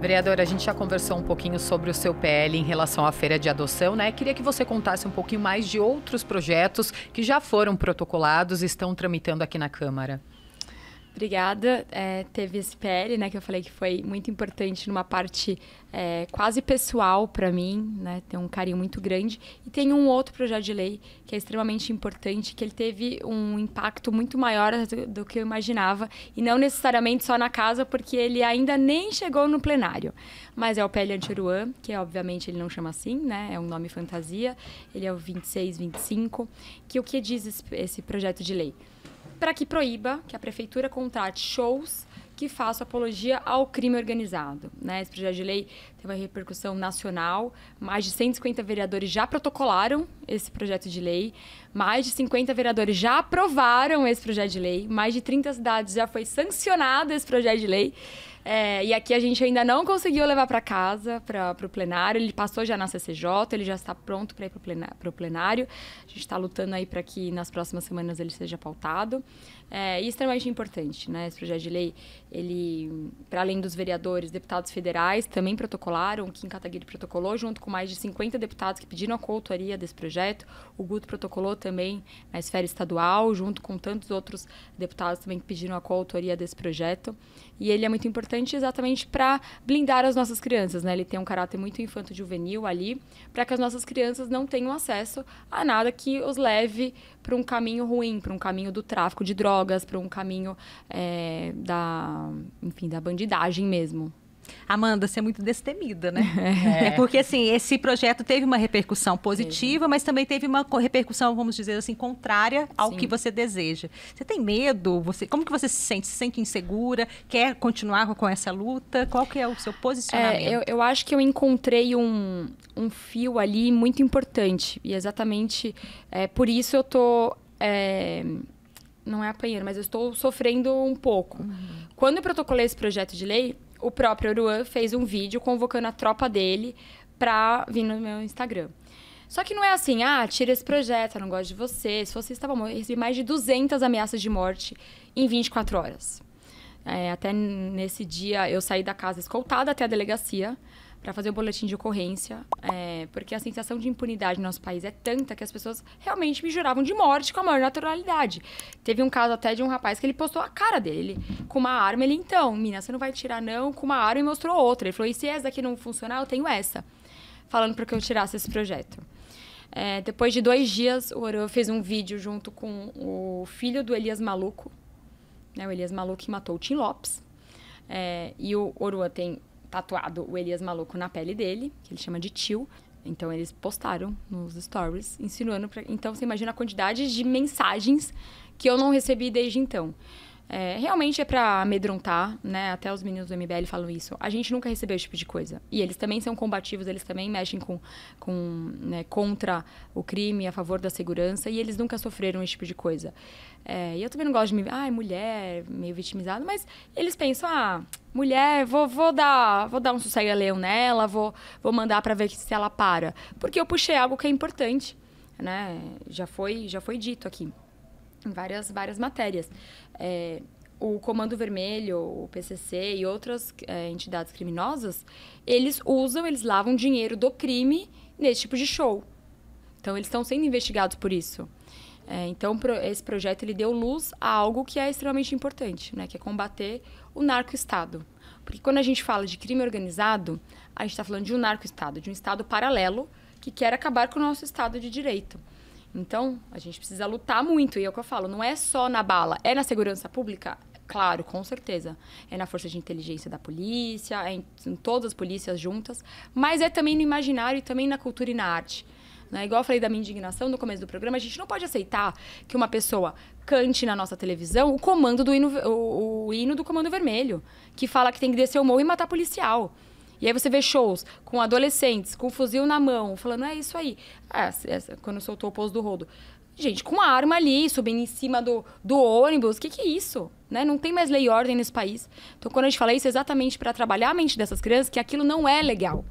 Vereadora, a gente já conversou um pouquinho sobre o seu PL em relação à feira de adoção, né? Queria que você contasse um pouquinho mais de outros projetos que já foram protocolados e estão tramitando aqui na Câmara. Obrigada. Teve esse PL, né, que eu falei que foi muito importante numa parte quase pessoal para mim, né, tem um carinho muito grande. E tem um outro projeto de lei que é extremamente importante, que ele teve um impacto muito maior do que eu imaginava, e não necessariamente só na casa, porque ele ainda nem chegou no plenário. Mas é o PL Anti-Uruã, que obviamente ele não chama assim, né, é um nome fantasia, ele é o 2625, que o que diz esse projeto de lei? Para que proíba que a prefeitura contrate shows que façam apologia ao crime organizado, né? Esse projeto de lei tem uma repercussão nacional, mais de 150 vereadores já protocolaram esse projeto de lei, mais de 50 vereadores já aprovaram esse projeto de lei, mais de 30 cidades já foi sancionado esse projeto de lei. E aqui a gente ainda não conseguiu levar para casa, para o plenário. Ele passou já na CCJ, ele já está pronto para ir para o plenário. A gente está lutando aí para que nas próximas semanas ele seja pautado. E extremamente importante, né? Esse projeto de lei, ele, para além dos vereadores, deputados federais também protocolaram. O Kim Kataguiri protocolou, junto com mais de 50 deputados que pediram a coautoria desse projeto. O Guto protocolou também na esfera estadual, junto com tantos outros deputados também que pediram a coautoria desse projeto. E ele é muito importante exatamente para blindar as nossas crianças, né? Ele tem um caráter muito infanto-juvenil ali, para que as nossas crianças não tenham acesso a nada que os leve para um caminho ruim, para um caminho do tráfico de drogas, para um caminho da bandidagem mesmo. Amanda, você é muito destemida, né? Porque, assim, esse projeto teve uma repercussão positiva, mas também teve uma repercussão, vamos dizer assim, contrária ao que você deseja. Você tem medo? Como que você se sente? Se sente insegura? Quer continuar com essa luta? Qual que é o seu posicionamento? Eu acho que eu encontrei um fio ali muito importante. E exatamente por isso eu tô... não é apanhando, mas eu estou sofrendo um pouco. Quando eu protocolei esse projeto de lei, o próprio Oruan fez um vídeo convocando a tropa dele pra vir no meu Instagram. Só que não é assim, tira esse projeto, eu não gosto de você. Se fosse isso, tá bom. Eu recebi mais de 200 ameaças de morte em 24 horas. Até nesse dia, eu saí da casa escoltada até a delegacia para fazer o boletim de ocorrência, porque a sensação de impunidade no nosso país é tanta que as pessoas realmente me juravam de morte com a maior naturalidade. Teve um caso até de um rapaz que ele postou a cara dele com uma arma. Ele, então, mina, você não vai tirar não, com uma arma, e mostrou outra. Ele falou, e se essa daqui não funcionar, eu tenho essa. Falando para que eu tirasse esse projeto. Depois de 2 dias, o Oruan fez um vídeo junto com o filho do Elias Maluco, né, o Elias Maluco que matou o Tim Lopes. E o Oruan tem tatuado o Elias Maluco na pele dele, que ele chama de tio. Então, eles postaram nos stories, insinuando... Então, você imagina a quantidade de mensagens que eu não recebi desde então. Realmente é para amedrontar, né? Até os meninos do MBL falam isso. A gente nunca recebeu esse tipo de coisa. E eles também são combativos, eles também mexem né, contra o crime, a favor da segurança, e eles nunca sofreram esse tipo de coisa. E eu também não gosto de mulher, meio vitimizada, mas eles pensam, mulher, vou dar um sossega-leão nela, vou mandar para ver se ela para. Porque eu puxei algo que é importante, né? Já foi dito aqui em várias matérias. O Comando Vermelho, o PCC e outras entidades criminosas, eles lavam dinheiro do crime nesse tipo de show. Então, eles estão sendo investigados por isso. Então, esse projeto ele deu luz a algo que é extremamente importante, né? Que é combater o narco-estado. Porque quando a gente fala de crime organizado, a gente está falando de um narco-estado, de um estado paralelo que quer acabar com o nosso estado de direito. Então, a gente precisa lutar muito. E é o que eu falo, não é só na bala, é na segurança pública? Claro, com certeza. É na força de inteligência da polícia, em todas as polícias juntas, mas é também no imaginário e também na cultura e na arte. Né? Igual eu falei da minha indignação no começo do programa, a gente não pode aceitar que uma pessoa cante na nossa televisão o hino do Comando Vermelho, que fala que tem que descer o morro e matar policial. E aí você vê shows com adolescentes, com um fuzil na mão, falando, é isso aí. Quando soltou o pouso do rodo. Gente, com uma arma ali, subindo em cima do ônibus, o que é isso? Né? Não tem mais lei e ordem nesse país. Então, quando a gente fala isso, é exatamente para trabalhar a mente dessas crianças, que aquilo não é legal.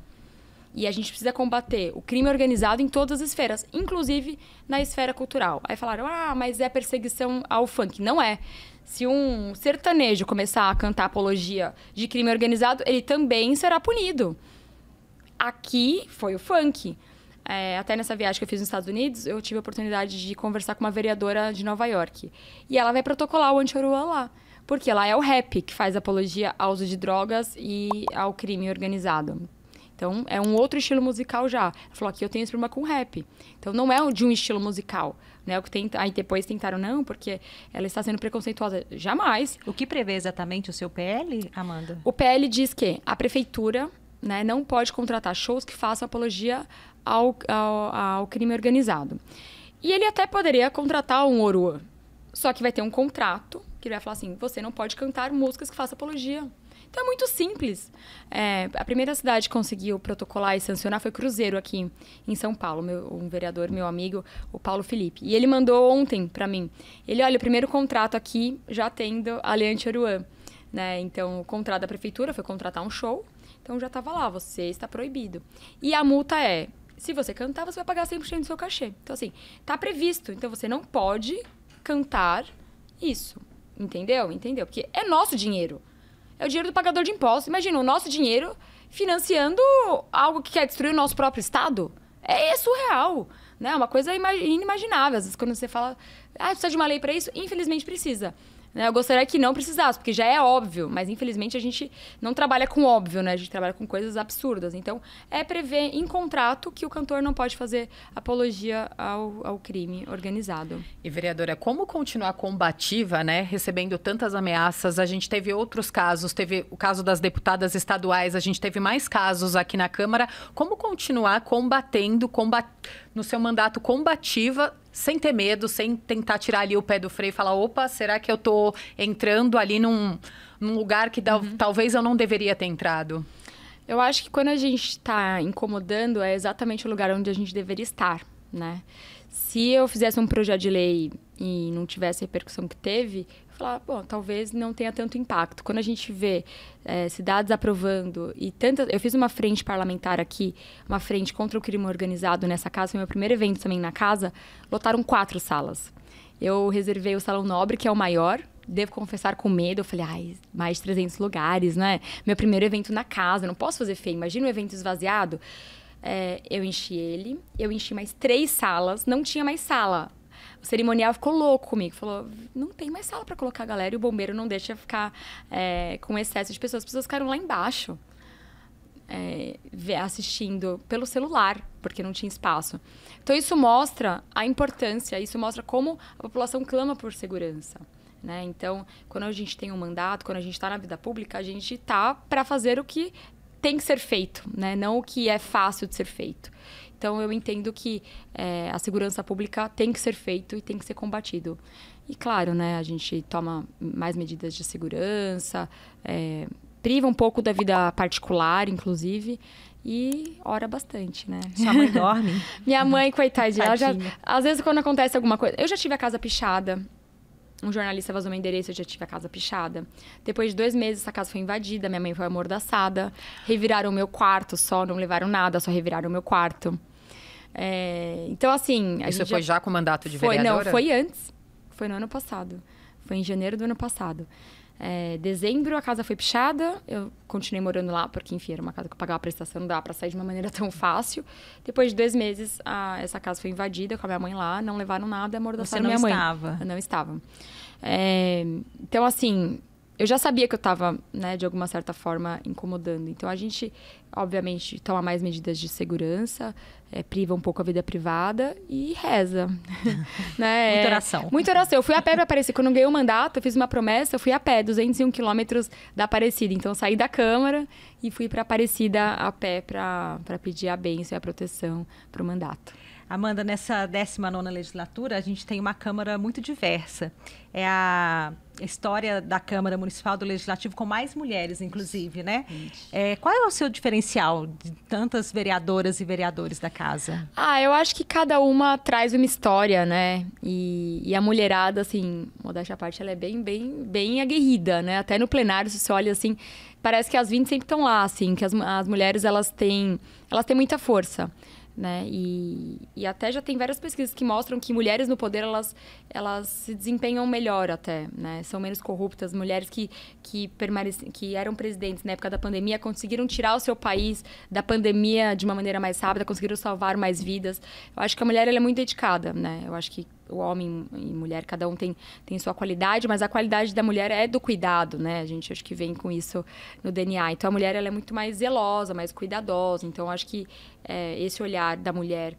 E a gente precisa combater o crime organizado em todas as esferas, inclusive na esfera cultural. Aí falaram, mas é perseguição ao funk. Não é. Se um sertanejo começar a cantar apologia de crime organizado, ele também será punido. Aqui foi o funk. Até nessa viagem que eu fiz nos Estados Unidos, eu tive a oportunidade de conversar com uma vereadora de Nova York. E ela vai protocolar o anti-Oruan lá. Porque lá é o rap que faz apologia ao uso de drogas e ao crime organizado. Então, é um outro estilo musical já. Ela falou, aqui eu tenho esse problema com rap. Então, não é de um estilo musical. Né? Aí depois tentaram, não, porque ela está sendo preconceituosa. Jamais. O que prevê exatamente o seu PL, Amanda? O PL diz que a prefeitura, né, não pode contratar shows que façam apologia ao crime organizado. E ele até poderia contratar um Oruan. Só que vai ter um contrato que ele vai falar assim, você não pode cantar músicas que façam apologia. Então é muito simples. A primeira cidade que conseguiu protocolar e sancionar foi Cruzeiro, aqui em São Paulo. Um vereador, meu amigo, o Paulo Felipe. E ele mandou ontem para mim. Ele, olha, o primeiro contrato aqui já tendo Aliante Oruan. Né? Então, o contrato da prefeitura foi contratar um show. Então, já estava lá, você está proibido. E a multa é, se você cantar, você vai pagar 100% do seu cachê. Então, assim, tá previsto. Então, você não pode cantar isso. Entendeu? Porque é nosso dinheiro. É o dinheiro do pagador de impostos. Imagina, o nosso dinheiro financiando algo que quer destruir o nosso próprio Estado. É surreal, né? É uma coisa inimaginável. Às vezes, quando você fala, precisa de uma lei para isso, infelizmente precisa. Eu gostaria que não precisasse, porque já é óbvio, mas infelizmente a gente não trabalha com óbvio, né? A gente trabalha com coisas absurdas. Então, é prever em contrato que o cantor não pode fazer apologia ao crime organizado. E, vereadora, como continuar combativa, né? Recebendo tantas ameaças, a gente teve outros casos, teve o caso das deputadas estaduais, a gente teve mais casos aqui na Câmara. Como continuar combatendo, no seu mandato combativa, sem ter medo, sem tentar tirar ali o pé do freio e falar, opa, será que eu tô entrando ali num lugar que talvez eu não deveria ter entrado? Eu acho que quando a gente está incomodando, é exatamente o lugar onde a gente deveria estar, né? Se eu fizesse um projeto de lei e não tivesse a repercussão que teve, eu falar, bom, talvez não tenha tanto impacto. Quando a gente vê cidades aprovando e tantas... Eu fiz uma frente parlamentar aqui, uma frente contra o crime organizado nessa casa, foi meu primeiro evento também na casa, lotaram 4 salas. Eu reservei o Salão Nobre, que é o maior, devo confessar com medo, eu falei, mais de 300 lugares, né? Meu primeiro evento na casa, não posso fazer feio, imagina um evento esvaziado. Eu enchi ele, eu enchi mais 3 salas, não tinha mais sala. O cerimonial ficou louco comigo, falou, não tem mais sala para colocar a galera e o bombeiro não deixa ficar com excesso de pessoas. As pessoas ficaram lá embaixo, assistindo pelo celular, porque não tinha espaço. Então, isso mostra a importância, isso mostra como a população clama por segurança. Né? Então, quando a gente tem um mandato, quando a gente está na vida pública, a gente está para fazer o que tem que ser feito, né? Não o que é fácil de ser feito. Então, eu entendo que a segurança pública tem que ser feito e tem que ser combatido. E, claro, né, a gente toma mais medidas de segurança, priva um pouco da vida particular, inclusive, e ora bastante, né? Sua mãe dorme? Minha mãe, coitadinha, às vezes, quando acontece alguma coisa... Eu já tive a casa pichada. Um jornalista vazou meu endereço, eu já tive a casa pichada. Depois de 2 meses, essa casa foi invadida, minha mãe foi amordaçada. Reviraram o meu quarto só, não levaram nada, só reviraram o meu quarto. Então, assim... Isso foi já com o mandato de vereadora? Não, foi antes. Foi no ano passado. Foi em janeiro do ano passado. Dezembro, a casa foi pichada. Eu continuei morando lá, porque, enfim, era uma casa que eu pagava a prestação, não dava pra sair de uma maneira tão fácil. Depois de 2 meses, essa casa foi invadida com a minha mãe lá, não levaram nada, amordaçaram minha mãe. Você não estava? Eu não estava. Então, assim, eu já sabia que eu estava, né, de alguma certa forma, incomodando. Então, a gente, obviamente, toma mais medidas de segurança, priva um pouco a vida privada e reza. Né? Muita oração. Muita oração. Eu fui a pé para Aparecida. Quando eu ganhei o mandato, eu fiz uma promessa, eu fui a pé, 201 quilômetros da Aparecida. Então, eu saí da Câmara e fui para Aparecida a pé para pedir a bênção e a proteção para o mandato. Amanda, nessa 19ª legislatura, a gente tem uma Câmara muito diversa. É a história da Câmara Municipal do Legislativo com mais mulheres, inclusive, né? Qual é o seu diferencial de tantas vereadoras e vereadores da casa? Eu acho que cada uma traz uma história, né? E a mulherada, assim, modéstia à parte, ela é bem aguerrida, né? Até no plenário, se você olha assim, parece que as 20 sempre estão lá, assim, que as mulheres, elas têm muita força. Né? E até já tem várias pesquisas que mostram que mulheres no poder, elas se desempenham melhor até, né? São menos corruptas. Mulheres que eram presidentes na época da pandemia conseguiram tirar o seu país da pandemia de uma maneira mais rápida, conseguiram salvar mais vidas. Eu acho que a mulher, ela é muito dedicada, né? Eu acho que o homem e mulher, cada um tem sua qualidade, mas a qualidade da mulher é do cuidado, né? A gente acho que vem com isso no DNA. Então, a mulher, ela é muito mais zelosa, mais cuidadosa. Então, acho que esse olhar da mulher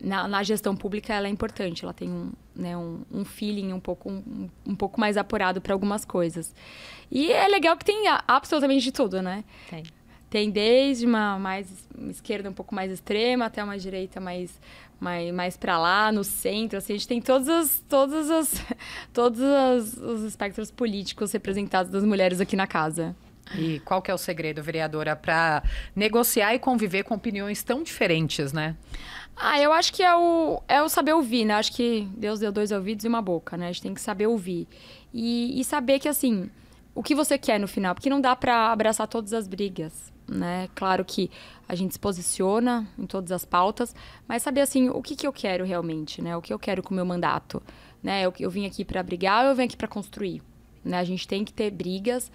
na gestão pública, ela é importante. Ela tem um feeling um pouco mais apurado para algumas coisas. E é legal que tem absolutamente de tudo, né? tem desde uma esquerda um pouco mais extrema até uma direita mais para lá, no centro, assim, a gente tem todos os espectros políticos representados das mulheres aqui na casa. E qual que é o segredo, vereadora, para negociar e conviver com opiniões tão diferentes, né? Eu acho que é o saber ouvir, né? Acho que Deus deu 2 ouvidos e uma boca, né? A gente tem que saber ouvir. E saber que, assim, o que você quer no final, porque não dá para abraçar todas as brigas, né? Claro que a gente se posiciona em todas as pautas, mas saber, assim, o que eu quero realmente, né? O que eu quero com o meu mandato, né? Eu vim aqui para brigar ou eu vim aqui para construir, né? A gente tem que ter brigas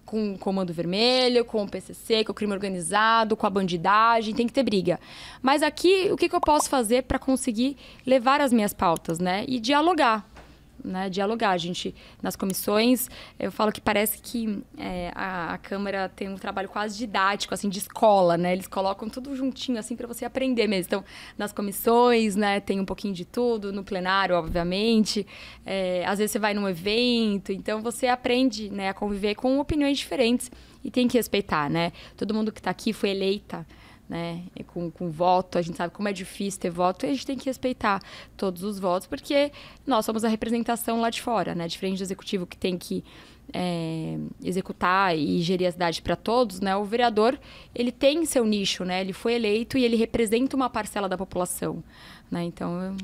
com o Comando Vermelho, com o PCC, com o crime organizado, com a bandidagem, tem que ter briga. Mas aqui, o que eu posso fazer para conseguir levar as minhas pautas, né? E dialogar. Né, dialogar. A gente, nas comissões, eu falo que parece que a Câmara tem um trabalho quase didático, assim, de escola, né? Eles colocam tudo juntinho, assim, para você aprender mesmo. Então, nas comissões, né, tem um pouquinho de tudo, no plenário, obviamente. Às vezes você vai num evento, então você aprende, né, a conviver com opiniões diferentes e tem que respeitar, né? Todo mundo que está aqui foi eleita, né, com voto, a gente sabe como é difícil ter voto, e a gente tem que respeitar todos os votos, porque nós somos a representação lá de fora, né, diferente do executivo que tem que executar e gerir a cidade para todos, né, o vereador, ele tem seu nicho, né, ele foi eleito e ele representa uma parcela da população, né, então...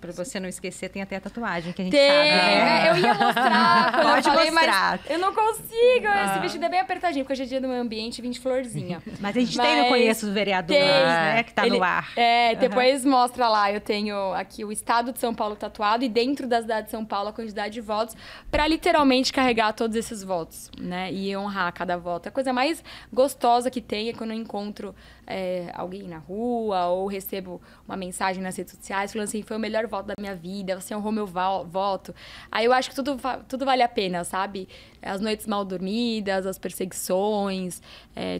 Para você não esquecer, tem até a tatuagem, que a gente sabe, né? Eu ia mostrar. Pode mostrar. Mas eu não consigo. Esse vestido é bem apertadinho, porque hoje é dia do meio ambiente, vim de florzinha. Mas a gente tem no Conheço os Vereadores, né? Que tá no ar. Depois mostra lá. Eu tenho aqui o estado de São Paulo tatuado e dentro da cidade de São Paulo a quantidade de votos para literalmente carregar todos esses votos, né? E honrar cada voto. A coisa mais gostosa que tem é quando eu encontro alguém na rua ou recebo uma mensagem nas redes sociais falando assim, foi o melhor voto da minha vida, você honrou meu voto. Aí eu acho que tudo vale a pena, sabe? As noites mal dormidas, as perseguições,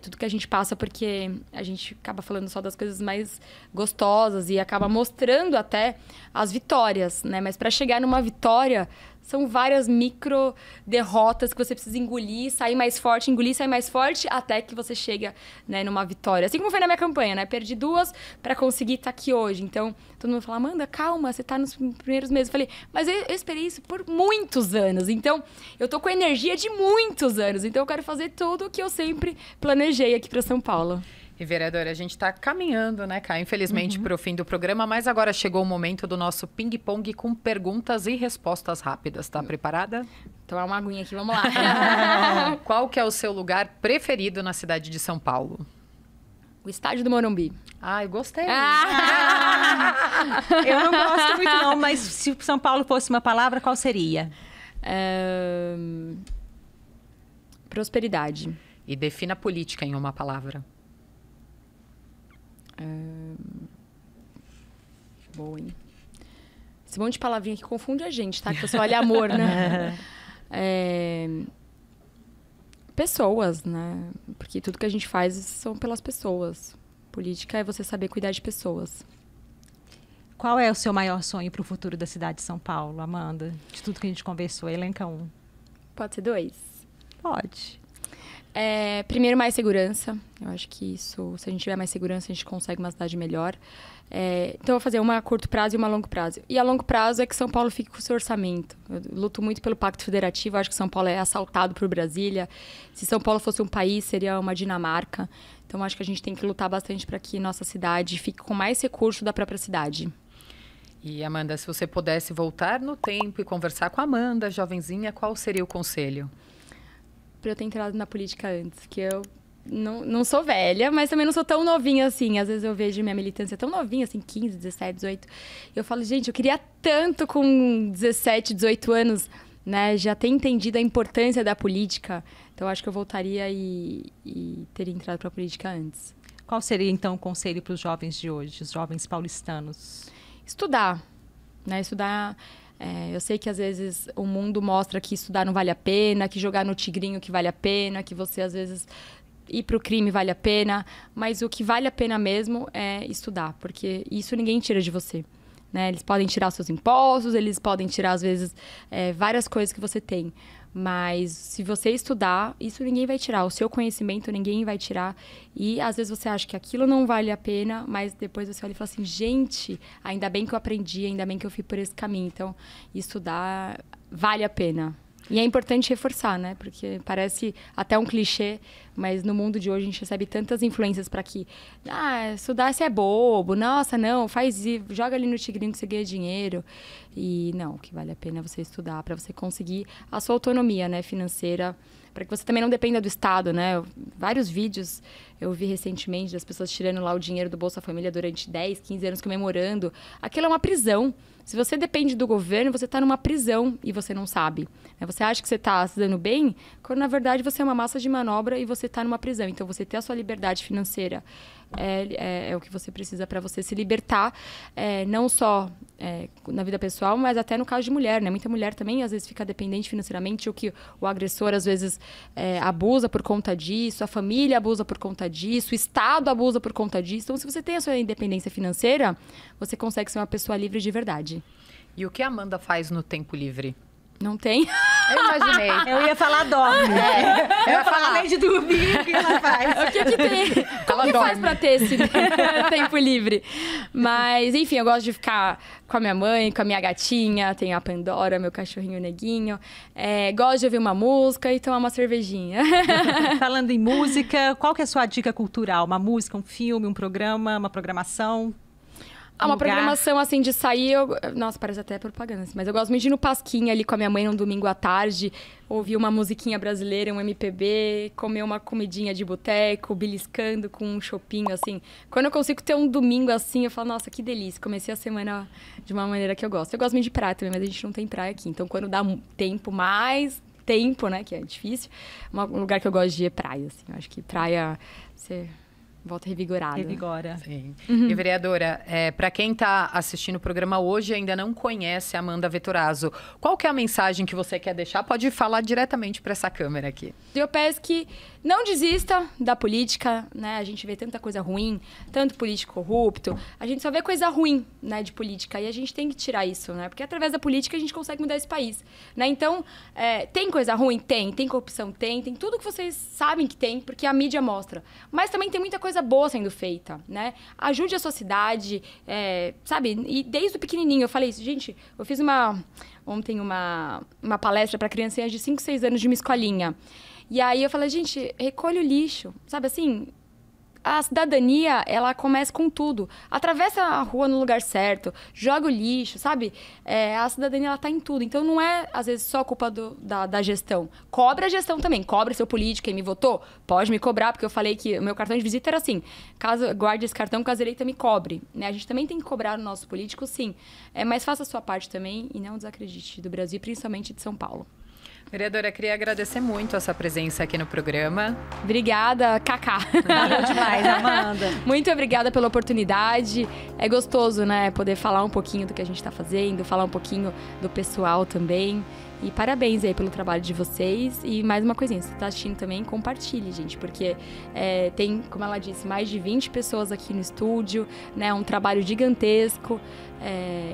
tudo que a gente passa, porque a gente acaba falando só das coisas mais gostosas e acaba mostrando até as vitórias, né? Mas para chegar numa vitória, são várias micro derrotas que você precisa engolir, sair mais forte, engolir, sair mais forte, até que você chega, né, numa vitória. Assim como foi na minha campanha, né? Perdi 2 para conseguir estar aqui hoje. Então, todo mundo fala, Amanda, calma, você tá nos primeiros meses. Eu falei, mas eu esperei isso por muitos anos. Então, eu tô com energia de muitos anos. Então, eu quero fazer tudo o que eu sempre planejei aqui para São Paulo. E, vereadora, a gente está caminhando, né, Cá? Infelizmente, para o fim do programa, mas agora chegou o momento do nosso ping-pong com perguntas e respostas rápidas. Tá preparada? Tomar uma aguinha aqui, vamos lá. Qual que é o seu lugar preferido na cidade de São Paulo? O estádio do Morumbi. Eu gostei. Eu não gosto muito não, mas se São Paulo fosse uma palavra, qual seria? Prosperidade. E defina política em uma palavra. Boa, hein? Esse monte de palavrinha que confunde a gente, tá? Que você olha amor, né? Pessoas, né? Porque tudo que a gente faz são pelas pessoas. Política é você saber cuidar de pessoas. Qual é o seu maior sonho para o futuro da cidade de São Paulo, Amanda? De tudo que a gente conversou, elenca 1. Pode ser 2? Pode. Primeiro, mais segurança. Eu acho que isso, se a gente tiver mais segurança, a gente consegue uma cidade melhor. Então, eu vou fazer uma a curto prazo e uma a longo prazo. E a longo prazo é que São Paulo fique com o seu orçamento. Eu luto muito pelo Pacto Federativo. Eu acho que São Paulo é assaltado por Brasília. Se São Paulo fosse um país, seria uma Dinamarca. Então, eu acho que a gente tem que lutar bastante para que nossa cidade fique com mais recurso da própria cidade. E, Amanda, se você pudesse voltar no tempo e conversar com a Amanda, jovenzinha, qual seria o conselho? Para eu ter entrado na política antes, que eu não sou velha, mas também não sou tão novinha assim. Às vezes eu vejo minha militância tão novinha, assim, 15, 17, 18. E eu falo, gente, eu queria tanto com 17, 18 anos, né, já ter entendido a importância da política. Então, acho que eu voltaria e teria entrado para a política antes. Qual seria, então, o conselho para os jovens de hoje, os jovens paulistanos? Estudar, né? Estudar... eu sei que às vezes o mundo mostra que estudar não vale a pena, que jogar no tigrinho que vale a pena, que você às vezes ir pro crime vale a pena, mas o que vale a pena mesmo é estudar, porque isso ninguém tira de você, né? Eles podem tirar seus impostos, eles podem tirar às vezes várias coisas que você tem, Mas se você estudar, isso ninguém vai tirar. O seu conhecimento ninguém vai tirar. E às vezes você acha que aquilo não vale a pena, mas depois você olha e fala assim, gente, ainda bem que eu aprendi, ainda bem que eu fui por esse caminho. Então, estudar vale a pena. E é importante reforçar, né? Porque parece até um clichê, mas no mundo de hoje a gente recebe tantas influências para que estudar você é bobo, nossa, não, faz isso, joga ali no tigrinho que você ganha dinheiro. E não, o que vale a pena é você estudar para você conseguir a sua autonomia, né, financeira, para que você também não dependa do Estado, né? Vários vídeos eu vi recentemente das pessoas tirando lá o dinheiro do Bolsa Família durante 10, 15 anos comemorando. Aquilo é uma prisão. Se você depende do governo, você está numa prisão e você não sabe. Você acha que você está se dando bem, quando na verdade você é uma massa de manobra e você está numa prisão. Então, você ter a sua liberdade financeira é o que você precisa para você se libertar, não só na vida pessoal, mas até no caso de mulher, né? Muita mulher também, às vezes, fica dependente financeiramente, ou que o agressor, às vezes, abusa por conta disso, a família abusa por conta disso, o Estado abusa por conta disso. Então, se você tem a sua independência financeira, você consegue ser uma pessoa livre de verdade. E o que a Amanda faz no tempo livre? Não tem? Eu imaginei. Eu ia falar dorme. Eu ia falar além de dormir, o que ela faz? O que tem? Como que faz pra ter esse tempo livre? Mas, enfim, eu gosto de ficar com a minha mãe, com a minha gatinha, tenho a Pandora, meu cachorrinho Neguinho. Gosto de ouvir uma música e tomar uma cervejinha. Falando em música, qual que é a sua dica cultural? Uma música, um filme, um programa, uma programação? Uma programação, assim, de sair... Nossa, parece até propaganda, mas eu gosto muito de ir no Pasquinha ali com a minha mãe num domingo à tarde, ouvir uma musiquinha brasileira, um MPB, comer uma comidinha de boteco, beliscando com um chopinho, assim. Quando eu consigo ter um domingo assim, eu falo, nossa, que delícia. Comecei a semana de uma maneira que eu gosto. Eu gosto muito de praia também, mas a gente não tem praia aqui. Então, quando dá mais tempo, né, que é difícil, um lugar que eu gosto de ir é praia, assim. Eu acho que praia... Volta revigorada. Revigora. Sim. E, vereadora, para quem está assistindo o programa hoje e ainda não conhece a Amanda Vettorazzo, qual que é a mensagem que você quer deixar? Pode falar diretamente para essa câmera aqui. Eu peço que não desista da política, né? A gente vê tanta coisa ruim, tanto político corrupto. A gente só vê coisa ruim, né, de política. E a gente tem que tirar isso, né? Porque através da política a gente consegue mudar esse país, né? Então, tem coisa ruim? Tem corrupção? Tem tudo que vocês sabem que tem, porque a mídia mostra. Mas também tem muita coisa boa sendo feita, né? Ajude a sua cidade, sabe? E desde o pequenininho eu falei isso. Gente, eu fiz ontem uma palestra para criancinhas de 5, 6 anos de uma escolinha. E aí eu falei, gente, recolhe o lixo, sabe assim? A cidadania, ela começa com tudo. Atravessa a rua no lugar certo, joga o lixo, sabe? A cidadania, ela tá em tudo. Então, não é, às vezes, só culpa da gestão. Cobra a gestão também. Cobra seu político, quem me votou, pode me cobrar, porque eu falei que o meu cartão de visita era assim. Caso guarde esse cartão, caso eleita, me cobre. Né? A gente também tem que cobrar o nosso político, sim. Mas faça a sua parte também e não desacredite do Brasil, principalmente de São Paulo. Vereadora, queria agradecer muito a sua presença aqui no programa. Obrigada, Cacá. Valeu demais, Amanda. Muito obrigada pela oportunidade. É gostoso, né, poder falar um pouquinho do que a gente está fazendo, falar um pouquinho do pessoal também. E parabéns aí pelo trabalho de vocês. E mais uma coisinha, se você está assistindo também, compartilhe, gente. Porque tem, como ela disse, mais de 20 pessoas aqui no estúdio, né? Um trabalho gigantesco.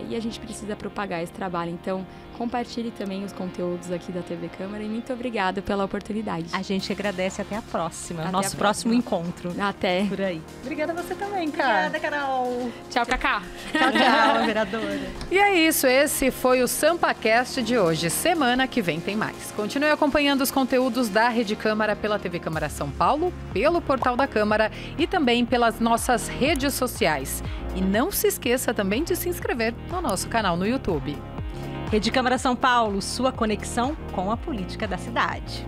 E a gente precisa propagar esse trabalho. Então, compartilhe também os conteúdos aqui da TV Câmara. E muito obrigada pela oportunidade. A gente agradece. Até a próxima. Até Nosso a próximo próxima. encontro. Até. Por aí. Obrigada a você também, cara. Obrigada, Carol. Tchau, Cacá. Tchau, tchau, vereadora. E é isso, esse foi o SampaCast de hoje. Semana que vem tem mais. Continue acompanhando os conteúdos da Rede Câmara pela TV Câmara São Paulo, pelo portal da Câmara e também pelas nossas redes sociais. E não se esqueça também de se inscrever no nosso canal no YouTube. Rede Câmara São Paulo, sua conexão com a política da cidade.